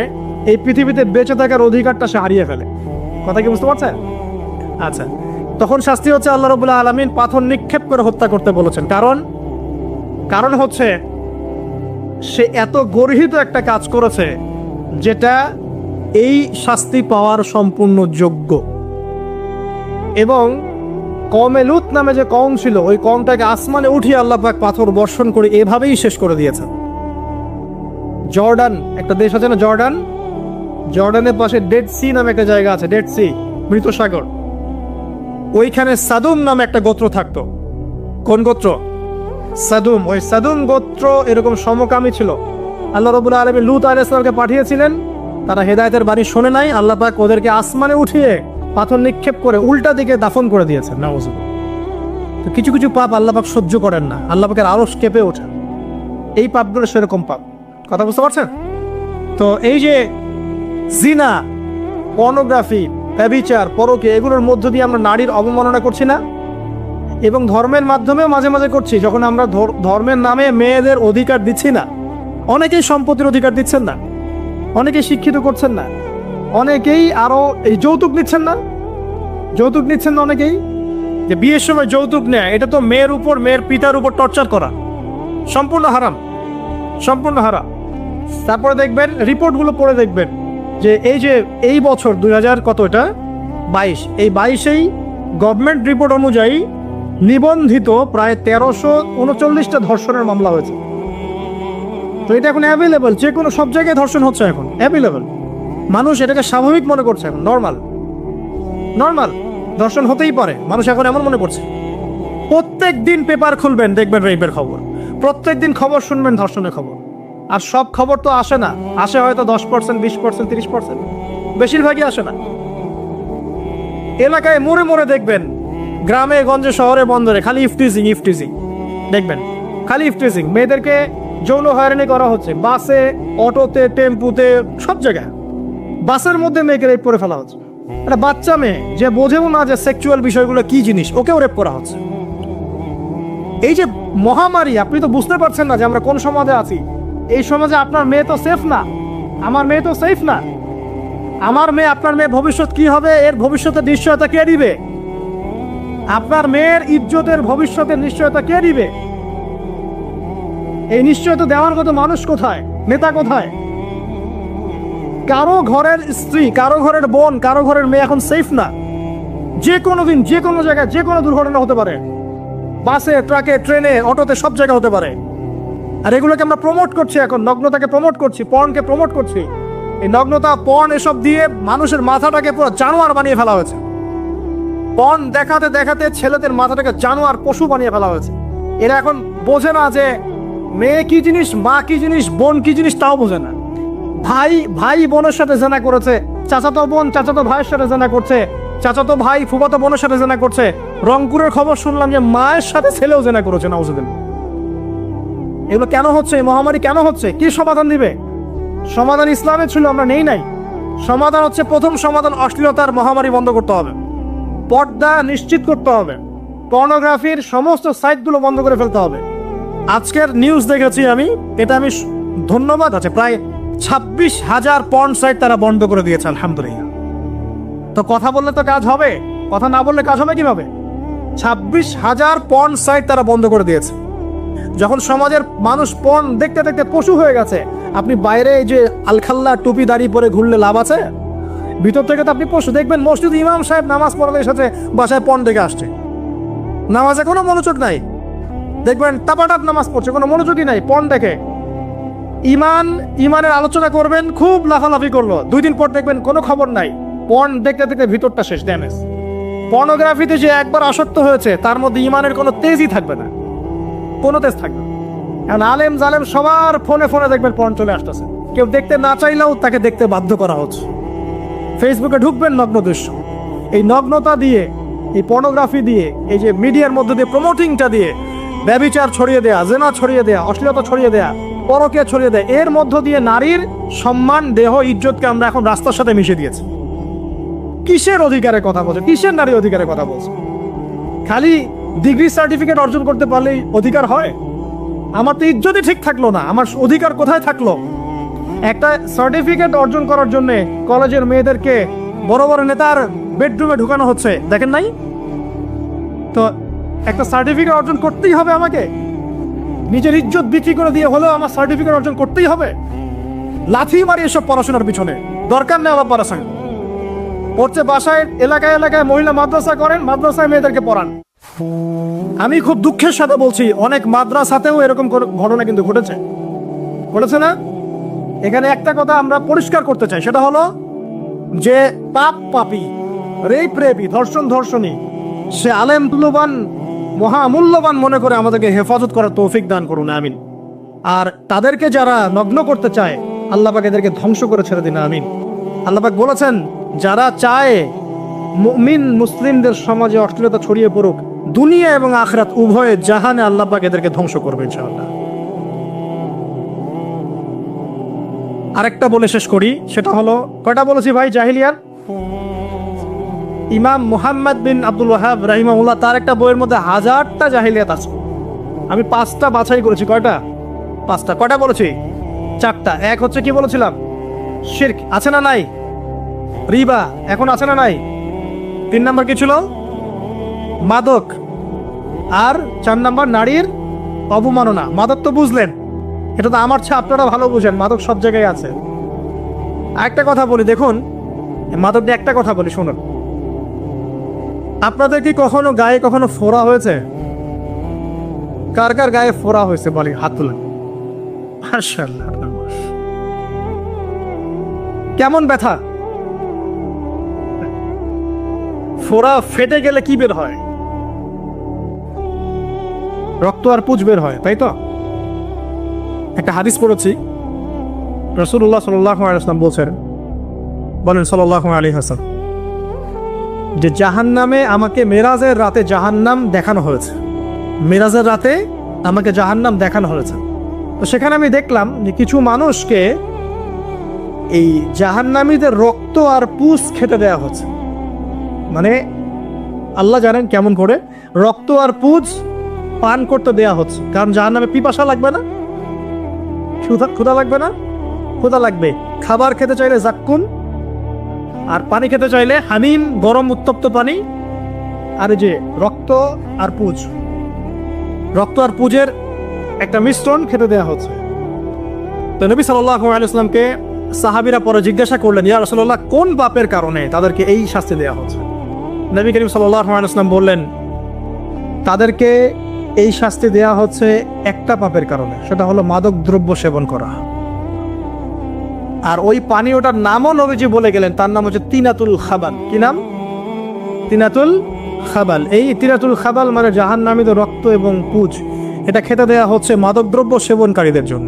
এই পৃথিবীতে বেঁচে থাকার অধিকারটা সে হারিয়ে ফেলে। কথা কি বুঝতে পারছেন? আচ্ছা, তখন শাস্তি হচ্ছে আল্লাহ রাব্বুল আলামিন পাথর নিক্ষেপ করে হত্যা করতে বলেছেন। কারণ হচ্ছে সে এত গর্হিত একটা কাজ করেছে যেটা এই শাস্তি পাওয়ার সম্পূর্ণ যোগ্য, এবং কওমে লূত নামে যে কওম ছিল, ওই কওমটাকে আসমানে উঠিয়ে আল্লাহ পাক পাথর বর্ষণ করে এভাবেই শেষ করে দিয়েছেন। জর্ডান একটা দেশ আছে না, জর্ডান, জর্ডানের পাশে ডেড সি নামে একটা জায়গা আছে, ডেড সি, মৃত সাগর। ওইখানে সাদুম নামে একটা গোত্র থাকতো। কোন গোত্র? সাদুম। ওই সাদুম গোত্র এরকম সমকামী ছিল। আল্লাহ রাব্বুল আলামিন লূত আলাইহিস সালামকে পাঠিয়েছিলেন, তারা হেদায়েতের বাণী শোনে নাই, আল্লাহ পাক ওদেরকে আসমানে উঠিয়ে পাথর নিক্ষেপ করে উল্টা দিকে দাফন করে দিয়েছেন। নাউযুবিল্লাহ। তো কিছু কিছু পাপ আল্লাহ পাক সহ্য করেন না, আল্লাহ পাকের আরশ কেঁপে ওঠে। এই পাপগুলো সেরকম পাপ। কথা বুঝতে পারছেন? তো এই যে জিনা, পর্নোগ্রাফি, ব্যভিচার, পরকে, এগুলোর মধ্য দিয়ে আমরা নারীর অবমাননা করছি না? এবং ধর্মের মাধ্যমেও মাঝে মাঝে করছি, যখন আমরা ধর্মের নামে মেয়েদের অধিকার দিচ্ছি না। অনেকেই সম্পত্তির অধিকার দিচ্ছেন না, অনেকেই শিক্ষিত করছেন না, অনেকেই আরো এই যৌতুক নিচ্ছেন না, যৌতুক নিচ্ছেন না অনেকেই। যে বিয়ের সময় যৌতুক নেয়, এটা তো মেয়ের উপর, মেয়ের পিতার উপর টর্চার করা, সম্পূর্ণ হারাম, সম্পূর্ণ হারাম। তারপরে দেখবেন, রিপোর্টগুলো পড়ে দেখবেন যে এই বছর 2000 কত, এটা 22, এই 22-এই গভর্নমেন্ট রিপোর্ট অনুযায়ী নিবন্ধিত প্রায় 1339টা ধর্ষণের মামলা হয়েছে। তো এটা এখন অ্যাভেলেবল, যে কোনো সব জায়গায় ধর্ষণ হচ্ছে, এখন অ্যাভেলেবল। মানুষ এটাকে স্বাভাবিক মনে করছে, এখন নর্মাল, নর্মাল ধর্ষণ হতেই পারে, মানুষ এখন এমন মনে করছে। প্রত্যেক দিন পেপার খুলবেন, দেখবেন রেপের খবর, প্রত্যেক দিন খবর শুনবেন ধর্ষণের খবর। আর সব খবর তো আসে না, আসে হয়তো 10%, 20%, 30%, বেশিরভাগই আসে না। এলাকায় মোড়ে মোড়ে দেখবেন, গ্রামে গঞ্জে শহরে বন্দরে খালি ইফটিজিং, ইফটিজিং দেখবেন, খালি ইফটিজিং। মেয়েদেরকে যৌন হয়রানি করা হচ্ছে, বাসে, অটোতে, টেম্পুতে, সব জায়গায়। বাসের মধ্যে মেয়েকে রেপ করে ফেলা হচ্ছে। একটা বাচ্চা মেয়ে যে বোঝেও না যে সেক্সুয়াল বিষয়গুলো কি জিনিস, ওকেও রেপ করা হচ্ছে। এই যে মহামারী, আপনি তো বুঝতে পারছেন না যে আমরা কোন সমাজে আছি। এই সমাজে আপনার মেয়ে তো সেফ না, আমার মেয়ে তো সেফ না। আমার মেয়ে, আপনার মেয়ে ভবিষ্যৎ কি হবে, এর ভবিষ্যতের নিশ্চয়তা কে দিবে? আপনার মেয়ের ইজ্জতের ভবিষ্যতের নিশ্চয়তা কে দিবে? এই নিশ্চয়তা দেওয়ার মতো মানুষ কোথায়, নেতা কোথায়? কারো ঘরের স্ত্রী, কারো ঘরের বোন, কারো ঘরের মেয়ে এখন সেফ না। যে কোনো দিন, যে কোনো জায়গায়, যে কোনো দুর্ঘটনা হতে পারে। বাসে, ট্রাকে, ট্রেনে, অটোতে, সব জায়গায় হতে পারে। আর এগুলোকে আমরা প্রমোট করছি, এখন নগ্নতাকে প্রমোট করছি, পর্নকে প্রমোট করছি। এই নগ্নতা, পর্ন, এসব দিয়ে মানুষের মাথাটাকে পুরো জানোয়ার বানিয়ে ফেলা হয়েছে। পর্ন দেখাতে দেখাতে ছেলেদের মাথাটাকে জানোয়ার, পশু বানিয়ে ফেলা হয়েছে। এরা এখন বোঝে না যে মেয়ে কি জিনিস, মা কি জিনিস, বোন কি জিনিস, তাও বোঝে না। ভাই ভাই বোনের সাথে জেনা করেছে, চাচাতো বোন চাচাতো ভাইয়ের সাথে জেনা করছে, চাচাতো ভাই ফুফাতো বোনের সাথে জেনা করছে। রংপুরের খবর শুনলাম যে মায়ের সাথে ছেলেও জেনা করেছে, নাউজুবিল্লাহ। এগুলো কেন হচ্ছে? এই মহামারী কেন হচ্ছে? কি সমাধান দিবে? সমাধান ইসলামে ছিল, আমরা নেই নাই। সমাধান হচ্ছে, প্রথম সমাধান অশ্লীলতার মহামারী বন্ধ করতে হবে, পর্দা নিশ্চিত করতে হবে, পর্নোগ্রাফির সমস্ত সাইটগুলো বন্ধ করে ফেলতে হবে। আজকের নিউজ দেখেছি আমি, এটা আমি ধন্যবাদ আছে, প্রায় 26,000 পর্ন সাইট তারা বন্ধ করে দিয়েছে, আলহামদুলিল্লাহ। তো কথা বললে তো কাজ হবে, কথা না বললে কাজ হবে কিভাবে? 26,000 পর্ন সাইট তারা বন্ধ করে দিয়েছে। যখন সমাজের মানুষ পর্ন দেখতে দেখতে পশু হয়ে গেছে, আপনি বাইরে এই যে আলখাল্লা টুপি দাড়ি পরে ঘুরলে লাভ আছে? ভিতর থেকে তো আপনি পশু। দেখবেন মসজিদ ইমাম সাহেব নামাজ পড়ার সাথে বাসায় পর্ন দেখে আসছে, নামাজে কোনো মনোযোগ নাই। দেখবেন টাপাটাপ নামাজ পড়ছে, কোনো মনোযোগই নাই, পর্ন দেখে। ইমানের আলোচনা করবেন, খুব লাফালাফি করলো, 2 দিন পর দেখবেন কোনো খবর নাই, পর্ন দেখতে দেখতে ভিতরটা শেষ, ড্যামেজ। পর্নোগ্রাফিতে যে একবার আসক্ত হয়েছে, তার মধ্যে ইমানের কোনো তেজই থাকবে না, কোনো তেজ থাকবে না। এখন আলেম জালেম সবার ফোনে ফোনে দেখবেন পর্ন চলে আসতেছে, কেউ দেখতে না চাইলেও তাকে দেখতে বাধ্য করা হচ্ছে। ফেসবুকে ঢুকবেন, নগ্ন দৃশ্য। এই নগ্নতা দিয়ে, এই পর্নোগ্রাফি দিয়ে, এই যে মিডিয়ার মধ্যে দিয়ে প্রমোটিংটা দিয়ে ব্যভিচার ছড়িয়ে দেয়া, জেনা ছড়িয়ে দেয়া, অশ্লীলতা ছড়িয়ে দেয়া, পরকে ছড়িয়ে দেয়, এর মধ্য দিয়ে নারীর সম্মান, দেহ, ইজ্জতকে আমরা এখন রাস্তার সাথে মিশিয়ে দিয়েছি। কিসের অধিকারের কথা বলছে? কিসের নারী অধিকারের কথা বলছে? খালি ডিগ্রি সার্টিফিকেট অর্জন করতে পারলেই অধিকার হয়? আমার তো ইজ্জতই ঠিক থাকলো না, আমার অধিকার কোথায় থাকলো? একটা সার্টিফিকেট অর্জন করার জন্য কলেজের মেয়েদেরকে বড় বড় নেতার বেডরুমে ঢুকানো হচ্ছে, দেখেন নাই? তো একটা সার্টিফিকেট অর্জন করতেই হবে আমাকে, নিজের ইজ্জত বিক্রি করে দিয়ে হলেও আমার সার্টিফিকেট অর্জন করতেই হবে। লাথি মারি এসব পড়াশোনার পিছনে, দরকার নেই আমার পড়াশোনা। হচ্ছে বাসায় এলাকায় এলাকায় মহিলা মাদ্রাসা করেন, মাদ্রাসায় মেয়েদেরকে পড়ান। আমি খুব দুঃখের সাথে বলছি, অনেক মাদ্রাসাতেও এরকম ঘটনা কিন্তু ঘটেছে না? এখানে একটা কথা আমরা পরিষ্কার করতে চাই, সেটা হলো যে পাপী, রেপ রেপী, ধর্ষণী সে আলেম মূল্যবান, মহামূল্যবান মনে করে আমাদেরকে হেফাজত করার তৌফিক দান করুন, আমিন। আর তাদেরকে যারা নগ্ন করতে চায়, আল্লাহ পাক এদেরকে ধ্বংস করে ছেড়ে দিন, আমিন। আল্লাহ পাক বলেছেন, যারা চায় মুমিন মুসলিমদের সমাজে অশ্লীলতা ছড়িয়ে পড়ুক, দুনিয়া এবং আখিরাত উভয়ে জাহানে আল্লাহ পাক এদেরকে ধ্বংস করবে ইনশাআল্লাহ। আরেকটা বলে শেষ করি, সেটা হলো, কয়টা বলেছি ভাই জাহিলিয়ার? ইমাম মুহাম্মদ বিন আব্দুল ওয়াহাব রাহিমাহুল্লাহ তার একটা বইয়ের মধ্যে 1000টা জাহিলিয়াত আছে। আমি 5টা বাছাই করেছি। কয়টা? 5টা। কয়টা বলেছি? 4টা। এক হচ্ছে কি বলেছিলাম? শিরক। আছে না নাই? রিবা এখন আছে না নাই? 3 নাম্বার কি ছিল? মাদক। আর 4 নাম্বার নারীর অবমাননা। মাদক তো বুঝলেন, এটা তো আমার চেয়ে আপনারা ভালো বুঝেন, মাদক সব জায়গায় আছে। একটা কথা বলি, দেখুন মাদক নিয়ে একটা কথা বলি, শুনুন। আপনাদের কি কখনো গায়ে কখনো ফোড়া হয়েছে? কার কার গায়ে ফোড়া হয়েছে বলি, হাত তুলেন। মাশাআল্লাহ। কেমন ব্যথা? ফোড়া ফেটে গেলে কি বের হয়? রক্ত আর পুঁজ বের হয়, তাই তো? একটা হাদিস পড়েছি, রাসূলুল্লাহ সাল্লাল্লাহু আলাইহি ওয়াসাল্লাম বলছেন, বলেন সাল্লাল্লাহু আলাইহি ওয়াসাল্লাম, যে জাহান্নামে আমাকে মেরাজের রাতে জাহান্নাম দেখানো হয়েছে। মেরাজের রাতে আমাকে জাহান্নাম দেখানো হয়েছে। তো সেখানে আমি দেখলাম যে কিছু মানুষকে এই জাহান্নামীদের রক্ত আর পুঁজ খেতে দেওয়া হচ্ছে। মানে আল্লাহ জানেন কেমন করে রক্ত আর পুঁজ পান করতে দেয়া হচ্ছে। কারণ জাহান্নামে পিপাসা লাগবে না, ক্ষুধা লাগবে না? ক্ষুধা লাগবে। খাবার খেতে চাইলে জাক্কুম, আর পানি খেতে চাইলে হামিম, গরম উত্তপ্ত পানি। আর এই যে রক্ত আর পুঁজ, রক্ত আর পুঁজের একটা মিশ্রণ খেতে দেয়া হচ্ছে। তো নবী সাল্লাল্লাহু আলাইহি ওয়াসাল্লামকে সাহাবীরা পরে জিজ্ঞাসা করলেন, ইয়া রাসূলুল্লাহ, কোন পাপের কারণে তাদেরকে এই শাস্তি দেয়া হচ্ছে? নবী করিম সাল্লাল্লাহু আলাইহি ওয়াসাল্লাম বললেন, তাদেরকে এই শাস্তি দেয়া হচ্ছে একটা পাপের কারণে, সেটা হলো মাদক দ্রব্য সেবন করা। আর ওই পানীয়টার নামও নবীজি বলে গেলেন, তার নাম হচ্ছে তিনাতুল খাবাল। কি নাম? তিনাতুল খাবাল। এই তিনাতুল খাবাল মানে জাহান্নামীদের রক্ত এবং পুঁজ, এটা খেতে দেয়া হচ্ছে মাদকদ্রব্য সেবনকারীদের জন্য।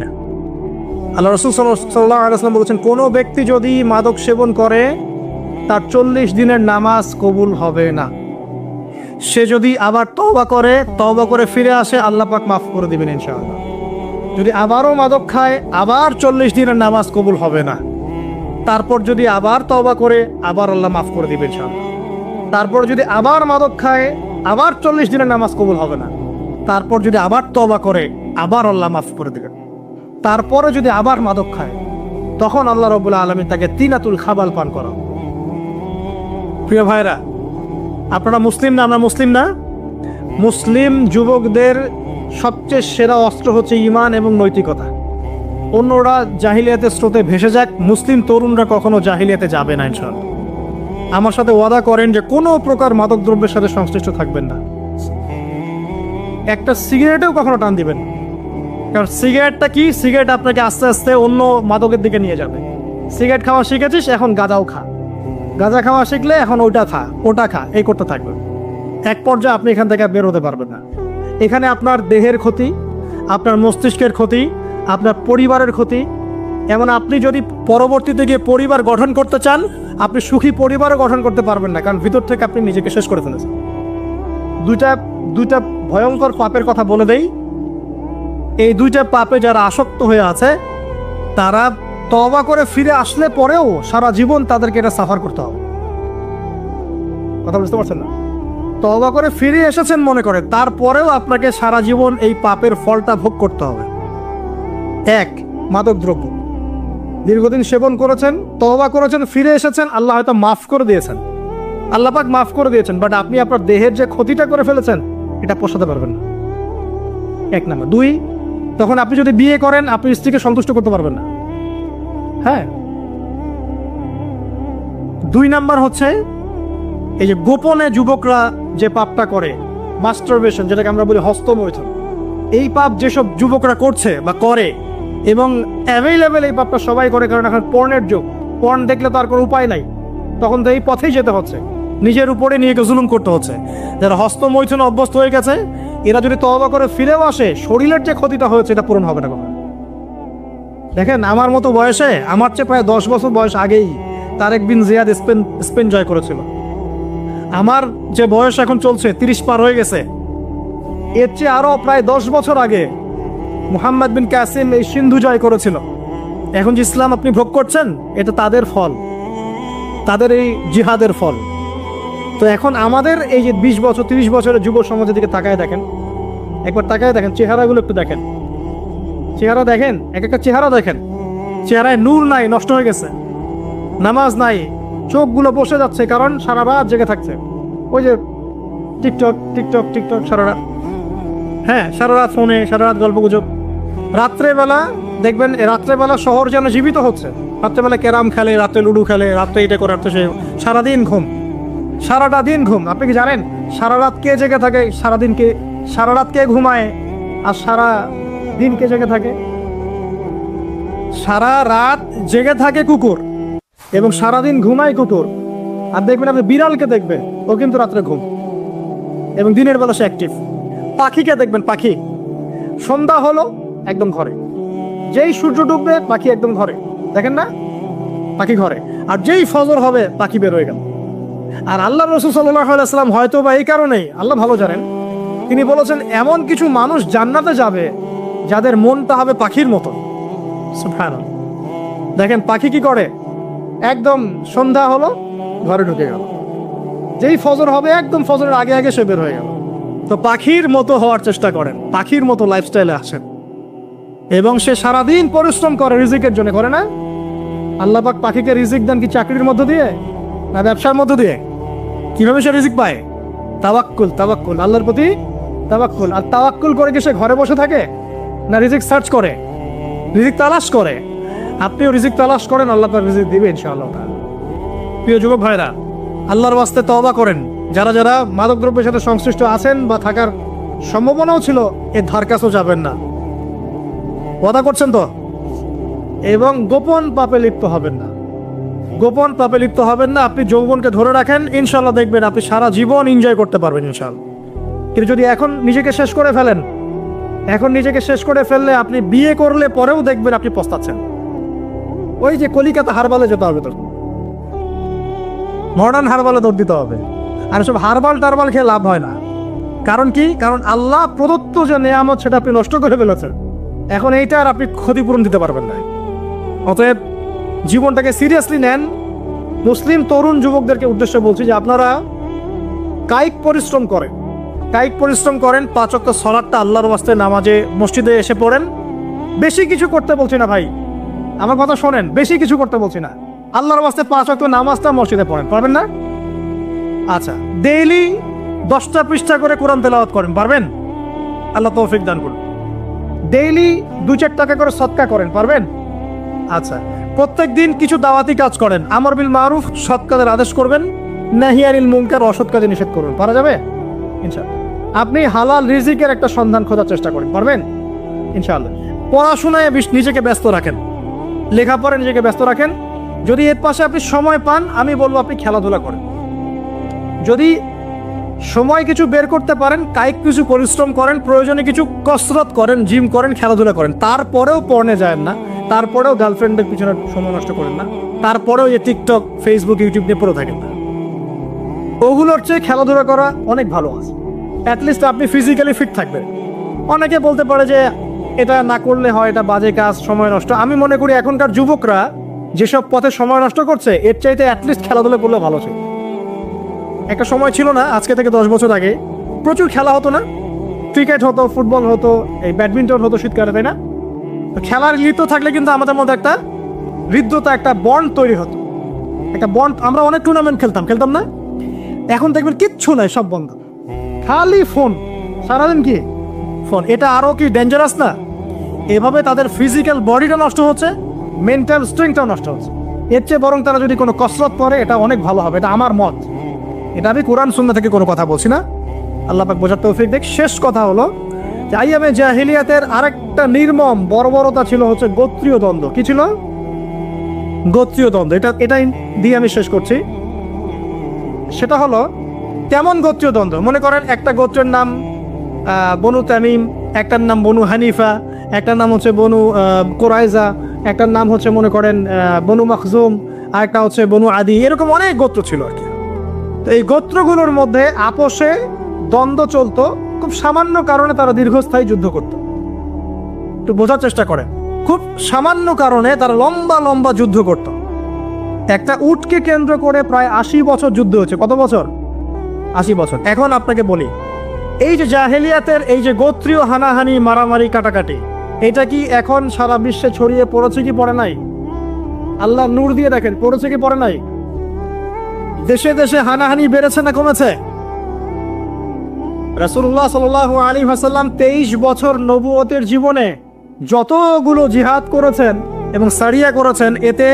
আল্লাহ রাসূল সাল্লাল্লাহু আলাইহি ওয়াসাল্লাম বলেছেন, কোনো ব্যক্তি যদি মাদক সেবন করে তার 40 দিনের নামাজ কবুল হবে না। সে যদি আবার তওবা করে ফিরে আসে, আল্লাহ পাক মাফ করে দিবেন ইনশাআল্লাহ। যদি আবারও মাদক খায়, আবার 40 দিনের নামাজ কবুল হবে না। তারপর যদি আবার তওবা করে, আবার আল্লাহ মাফ করে দিবেন ইনশাআল্লাহ। তারপর যদি আবার মাদক খায়, আবার 40 দিনের নামাজ কবুল হবে না। তারপর যদি আবার তওবা করে, আবার আল্লাহ মাফ করে দিবেন। তারপরে যদি আবার মাদক খায়, তখন আল্লাহ রাব্বুল আলামিন তাকে তিনাতুল খাবাল পান করান। প্রিয় ভাইরা, আপনারা মুসলিম না? আমরা মুসলিম না? মুসলিম যুবকদের সবচেয়ে সেরা অস্ত্র হচ্ছে ঈমান এবং নৈতিকতা। অন্যরা জাহিলিয়াতের স্রোতে ভেসে যাক, মুসলিম তরুণরা কখনো জাহিলিয়াতে যাবে না ইনশাআল্লাহ। আমার সাথে ওয়াদা করেন যে কোনো প্রকার মাদক দ্রব্যের সাথে সংশ্লিষ্ট থাকবেন না। একটা সিগারেটেও কখনো টান দিবেন না। কারণ সিগারেটটা কি? সিগারেট আপনাকে আস্তে আস্তে অন্য মাদকের দিকে নিয়ে যাবে। সিগারেট খাওয়া শিখেছিস, এখন গাঁজাও খা। গাঁজা খাওয়া শিখলে এখন ওটা খা, এই করতে থাকবে। এক পর্যায়ে আপনি এখান থেকে বের হতে পারবেন না। এখানে আপনার দেহের ক্ষতি, আপনার মস্তিষ্কের ক্ষতি, আপনার পরিবারের ক্ষতি। এমন আপনি যদি পরবর্তীতে গিয়ে পরিবার গঠন করতে চান, আপনি সুখী পরিবারও গঠন করতে পারবেন না, কারণ ভিতর থেকে আপনি নিজেকে শেষ করে ফেলেছেন। দুইটা ভয়ঙ্কর পাপের কথা বলে দেই। এই দুইটা পাপে যারা আসক্ত হয়ে আছে, তারা তওবা করে ফিরে আসলে পরেও সারা জীবন তাদেরকে এটা সাফার করতে হবে। কথা বুঝতে পারছেন না? তওবা করে ফিরে এসেছেন মনে করে, তারপরেও আপনাকে সারা জীবন এই পাপের ফলটা ভোগ করতে হবে। এক, মাদক দ্রব্য দীর্ঘদিন সেবন করেছেন, তওবা করেছেন, ফিরে এসেছেন, আল্লাহ হয়তো মাফ করে দিয়েছেন, আল্লাহ পাক মাফ করে দিয়েছেন, বাট আপনি আপনার দেহের যে ক্ষতিটা করে ফেলেছেন, এটা পোষাতে পারবেন না। এক নাম্বার। দুই, তখন আপনি যদি বিয়ে করেন, আপনি স্ত্রীকে সন্তুষ্ট করতে পারবেন না। হ্যাঁ, 2 নাম্বার হচ্ছে এই যে গোপনে যুবকরা যে পাপটা করে, মাস্টারবেশন, যেটাকে আমরা বলি হস্তমৈথুন, এই পাপ যেসব যুবকরা করছে বা করে, এবং অ্যাভেলেবেল এই পাপটা সবাই করে, কারণ এখন পর্নের যুগ, পর্ন দেখলে তো আর কোনো উপায় নাই, তখন তো এই পথেই যেতে হচ্ছে, নিজের উপরে নিয়ে জুলুম করতে হচ্ছে। যারা হস্তমৈথুনে অভ্যস্ত হয়ে গেছে, এরা যদি তওবা করে ফিরেও আসে, শরীরের যে ক্ষতিটা হয়েছে এটা পূরণ হবে না কখনো। দেখেন, আমার মতো বয়সে, আমার চেয়ে প্রায় 10 বছর বয়স আগেই তারেক বিন জিয়াদ স্পেন জয় করেছিল। আমার যে বয়স এখন চলছে 30 পার হয়ে গেছে, এর চেয়ে আরো প্রায় 10 বছর আগে মুহাম্মদ বিন কাসিম এই সিন্ধু জয় করেছিল। এখন যে ইসলাম আপনি ভোগ করছেন, এটা তাদের ফল, তাদের এই জিহাদের ফল। তো এখন আমাদের এই যে 20 বছর 30 বছরের যুব সমাজের দিকে তাকায় দেখেন, একবার তাকায় দেখেন, চেহারাগুলো একটু দেখেন, চেহারা দেখেন, এক একটা চেহারা দেখেন, চেহারায় নূর নাই, নষ্ট হয়ে গেছে, নামাজ নাই, চোখগুলো বসে যাচ্ছে, কারণ সারা রাত জেগে থাকছে। ওই যে টিকটক টিকটক টিকটক সারা রাত, হ্যাঁ সারা রাত ফোনে, সারা রাত গল্প গুজব। রাত্রেবেলা দেখবেন, রাত্রেবেলা শহর যেন জীবিত হচ্ছে, রাত্রেবেলা ক্যারাম খেলে, রাত্রে লুডু খেলে, রাত্রে এটা করে, রাত্রে সে, সারাদিন ঘুম, সারাটা দিন ঘুম। আপনি কি জানেন সারা রাত কে জেগে থাকে, সারাদিন কে, সারা রাত কে ঘুমায় আর সারা দিন কে জেগে থাকে? সারা রাত জেগে থাকে কুকুর এবং সারাদিন ঘুমায় কুকুর। আর দেখবেন আপনি বিড়ালকে দেখবেন, ও কিন্তু রাত্রে ঘুম এবং দিনের বেলা সে অ্যাক্টিভ। পাখিকে দেখবেন, পাখি সন্ধ্যা হলো একদম ঘরে, যেই সূর্য ডুববে পাখি একদম ঘরে, দেখেন না, পাখি ঘরে। আর যেই ফজর হবে পাখি বের হয়ে গেল। আর আল্লাহ রাসূল সাল্লাল্লাহু আলাইহি ওয়াসাল্লাম হয়তো বা এই কারণেই, আল্লাহ ভালো জানেন, তিনি বলেছেন এমন কিছু মানুষ জান্নাতে যাবে যাদের মনটা হবে পাখির মতো। সুবহানাল্লাহ। দেখেন পাখি কি করে, একদম সন্ধ্যা হলো ঘরে ঢুকে গেল, যেই ফজর হবে একদম ফজরের আগে আগে সে বের হয়ে গেল। তো পাখির মতো হওয়ার চেষ্টা করেন, পাখির মতো লাইফস্টাইলে আসেন, এবং সে সারাদিন পরিশ্রম করে রিজিকের জন্য, করে না? আল্লাহ পাক পাখিকে রিজিক দেন কি চাকরির মধ্য দিয়ে না ব্যবসার মধ্য দিয়ে? কিভাবে সে রিজিক পায়? তাওয়াক্কুল, তাওয়াক্কুল, আল্লাহর প্রতি তাওয়াক্কুল। আর তাওয়াক্কুল করে কি সে ঘরে বসে থাকে, না রিজিক সার্চ করে, রিজিক তালাশ করে? আপনিও রিজিক তালাশ করেন, আল্লাহ পাক রিজিক দিবে ইনশাআল্লাহ। প্রিয় যুবক ভাইরা, আল্লাহর ওয়াস্তে তওবা করেন। যারা যারা মাদকদ্রব্যের সাথে সংশ্লিষ্ট আছেন বা থাকার সম্ভাবনাও ছিল, এর ধার কাছেও যাবেন না, ওয়াদা করছেন তো? এবং গোপন পাপে লিপ্ত হবেন না, গোপন পাপে লিপ্ত হবেন না। আপনি যৌবনকে ধরে রাখেন, ইনশাল্লাহ দেখবেন আপনি সারা জীবন এনজয় করতে পারবেন ইনশাল্লাহ। কিন্তু যদি এখন নিজেকে শেষ করে ফেলেন, এখন নিজেকে শেষ করে ফেললে আপনি বিয়ে করলে পরেও দেখবেন আপনি পস্তাচ্ছেন। ওই যে কলিকাতা হারবালে যেতে হবে, তোর মডার্ন হারবালে দৌড় দিতে হবে। আর সব হারবাল টারবাল খেয়ে লাভ হয় না। কারণ কি? কারণ আল্লাহ প্রদত্ত যে নেয়ামত সেটা আপনি নষ্ট করে ফেলেছেন, এখন এইটা আর আপনি ক্ষতিপূরণ দিতে পারবেন না। অতএব জীবনটাকে সিরিয়াসলি নেন। মুসলিম তরুণ যুবকদেরকে উদ্দেশ্যে বলছি যে আপনারা কায়িক পরিশ্রম করেন, কায়িক পরিশ্রম করেন, 5 ওয়াক্ত সালাতটা আল্লাহর ওয়াস্তে নামাজে মসজিদে এসে পড়েন। বেশি কিছু করতে বলছি না ভাই, আমার কথা শোনেন, বেশি কিছু করতে বলছি না। আল্লাহর ওয়াস্তে 5 ওয়াক্ত নামাজটা মসজিদে পড়েন, পারবেন না? আচ্ছা, ডেইলি 10টা পৃষ্ঠা করে কোরআন তেলাওয়াত করেন, পারবেন? আল্লাহ তৌফিক দান করুন। ডেইলি 2-4 টাকা করে সদকা করেন, পারবেন? আচ্ছা, প্রত্যেক দিন কিছু দাওয়াতি কাজ করেন, আমর বিল মারুফ, সৎ কাজের আদেশ করবেন, নাহি আনিল মুনকার, অসৎ কাজে নিষেধ করবেন, পারা যাবে ইনশাআল্লাহ। আপনি হালাল রিজিকের একটা সন্ধান খোঁজার চেষ্টা করেন, পারবেন ইনশাআল্লাহ। পড়াশোনায় নিজেকে ব্যস্ত রাখেন, লেখাপড়ায় নিজেকে ব্যস্ত রাখেন। যদি এর পাশে আপনি সময় পান, আমি বলবো আপনি খেলাধুলা করেন। যদি সময় কিছু বের করতে পারেন, কায়িক কিছু পরিশ্রম করেন, প্রয়োজনে কিছু কসরত করেন, জিম করেন, খেলাধুলা করেন, তারপরেও পড়নে যায় না, তারপরেও গার্লফ্রেন্ডের পিছনে সময় নষ্ট করেন না, তারপরেও যে টিকটক, ফেসবুক, ইউটিউব নিয়ে পড়ে থাকেন না। ওগুলোর চেয়ে খেলাধুলা করা অনেক ভালো আছে। অ্যাটলিস্ট আপনি ফিজিক্যালি ফিট থাকবেন। অনেকে বলতে পারে যে এটা না করলে হয়, এটা বাজে কাজ, সময় নষ্ট। আমি মনে করি এখনকার যুবকরা যেসব পথে সময় নষ্ট করছে, এর চাইতে অ্যাটলিস্ট খেলাধুলা করলে ভালো ছিল। একটা সময় ছিল না, আজকে থেকে 10 বছর আগে প্রচুর খেলা হতো না? ক্রিকেট হতো, ফুটবল হতো, এই ব্যাডমিন্টন হতো শীতকালে, তাই না? খেলার লিপ্ত থাকলে কিন্তু আমাদের মধ্যে একটা হৃদ্যতা, একটা বন্ড তৈরি হতো, একটা বন্ড। আমরা অনেক টুর্নামেন্ট খেলতাম না? এখন দেখবেন কিচ্ছু নাই, সব বন্ধ, খালি ফোন, সারাদিন কি ফোন। এটা আরো কি ডেঞ্জারাস না? এভাবে তাদের ফিজিক্যাল বডিটা নষ্ট হচ্ছে, মেন্টাল স্ট্রেংথটাও নষ্ট হচ্ছে। এর চেয়ে বরং তারা যদি কোনো কসরত পড়ে এটা অনেক ভালো হবে, এটা আমার মত। এটা আমি কোরআন সুন্নাহ থেকে কোনো কথা বলছি না, আল্লাহ পাক বোঝার তৌফিক দেখ। শেষ কথা হলো যে আইয়ামে জাহিলিয়াতের আরেকটা নির্মম বর্বরতা ছিল হচ্ছে গোত্রীয় দ্বন্দ্ব। কি ছিল? গোত্রীয় দ্বন্দ্ব। এটাই দিয়ে আমি শেষ করছি। সেটা হলো কেমন গোত্রীয় দ্বন্দ্ব? মনে করেন একটা গোত্রের নাম বনু তামিম, একটার নাম বনু হানিফা, একটার নাম হচ্ছে বনু কোরাইজা, একটার নাম হচ্ছে মনে করেন বনু মখজুম, আর একটা হচ্ছে বনু আদি। এরকম অনেক গোত্র ছিল আর কি। তো এই গোত্রগুলোর মধ্যে আপোষে দ্বন্দ্ব চলতো, খুব সামান্য কারণে তারা দীর্ঘস্থায়ী যুদ্ধ করত। একটু বোঝার চেষ্টা করেন, খুব সামান্য কারণে তারা লম্বা লম্বা যুদ্ধ করত। একটা উটকে কেন্দ্র করে প্রায় 80 বছর যুদ্ধ হচ্ছে। কত বছর? 80 বছর। এখন আপনাকে বলি, এই যে জাহেলিয়াতের এই যে গোত্রীয় হানাহানি, মারামারি, কাটাকাটি, এটা কি এখন সারা বিশ্বে ছড়িয়ে পড়েছে কি পড়ে নাই? আল্লাহ নূর দিয়ে দেখেন, পড়েছে কি পড়ে নাই? দেশে দেশে হানাহানি বেড়েছে না কমেছে? রাসূলুল্লাহ সাল্লাল্লাহু আলাইহি ওয়াসাল্লাম 23 বছর নবুয়তের জীবনে যতগুলো জিহাদ করেছেন এবং সারিয়া করেছেন, এতে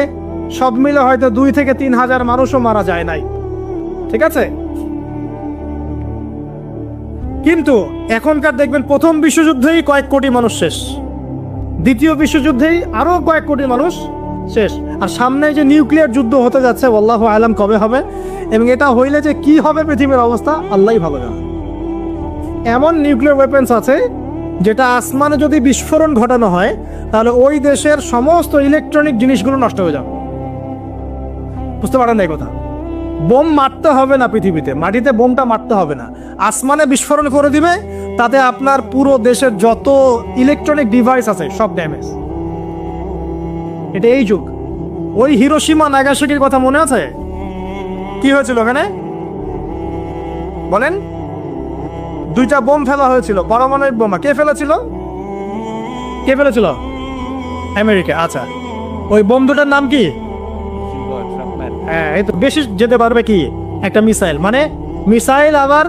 সব মিলে হয়তো 2 থেকে 3 হাজার মানুষও মারা যায় নাই। ঠিক আছে? কিন্তু এখনকার দেখবেন প্রথম বিশ্বযুদ্ধেই কয়েক কোটি মানুষ শেষ, দ্বিতীয় বিশ্বযুদ্ধেই আরো কয়েক কোটি মানুষ শেষ, আর সামনে যে নিউক্লিয়ার যুদ্ধ হতে যাচ্ছে আল্লাহু আলাম কবে হবে, এবং এটা হইলে যে কি হবে পৃথিবীর অবস্থা আল্লাহই ভালো জানে। এমন নিউক্লিয়ার ওয়েপন্স আছে যেটা আসমানে যদি বিস্ফোরণ ঘটানো হয় তাহলে ওই দেশের সমস্ত ইলেকট্রনিক জিনিসগুলো নষ্ট হয়ে যাবে। বুঝতে পারেন না এই কথা? বোম মারতে হবে না পৃথিবীতে, মাটিতে বোমটা মারতে হবে না, আসমানে বিস্ফোরণ করে দিবে, তাতে আপনার পুরো দেশের যত ইলেকট্রনিক ডিভাইস আছে সব ড্যামেজ। এটা এই যুগ। ওই হিরোশিমা নাগাসাকির কথা মনে আছে? কি হয়েছিল ওখানে বলেন? 2টা বোম ফেলা হয়েছিল, পারমাণবিক বোমা। কে ফেলেছিল? কে ফেলেছিল? আমেরিকা। আচ্ছা, ওই বোম দুটার নাম কি? হ্যাঁ, এই তো বেশি যেতে পারবে কি একটা মিসাইল, মানে মিসাইল আবার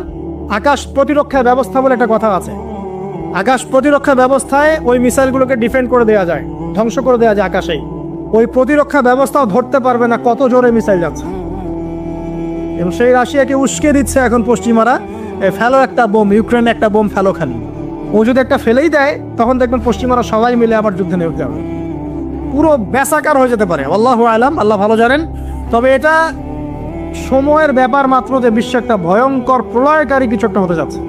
আকাশ প্রতিরক্ষা ব্যবস্থা বলে একটা কথা আছে। আকাশ প্রতিরক্ষা ব্যবস্থায় ওই মিসাইলগুলোকে ডিফেন্ড করে দেওয়া যায়, ধ্বংস করে দেওয়া যায় আকাশেই। ওই প্রতিরক্ষা ব্যবস্থাও ধরতে পারবে না কত জোরে মিসাইল যাচ্ছে, এবং সেই রাশিয়াকে উস্কে দিচ্ছে এখন পশ্চিমারা, ফেলো একটা বোম, ইউক্রেনে একটা বোম ফেলো খালি। ও যদি একটা ফেলেই দেয় তখন দেখবেন পশ্চিমারা সবাই মিলে আবার যুদ্ধে নেমে যাবে, পুরো বেসাকার হয়ে যেতে পারে। আল্লাহু আলাম, আল্লাহ ভালো জানেন। তবে এটা সময়ের ব্যাপার মাত্র যে বিশ্বে একটা ভয়ঙ্কর প্রলয়কারী কিছু একটা হতে যাচ্ছে।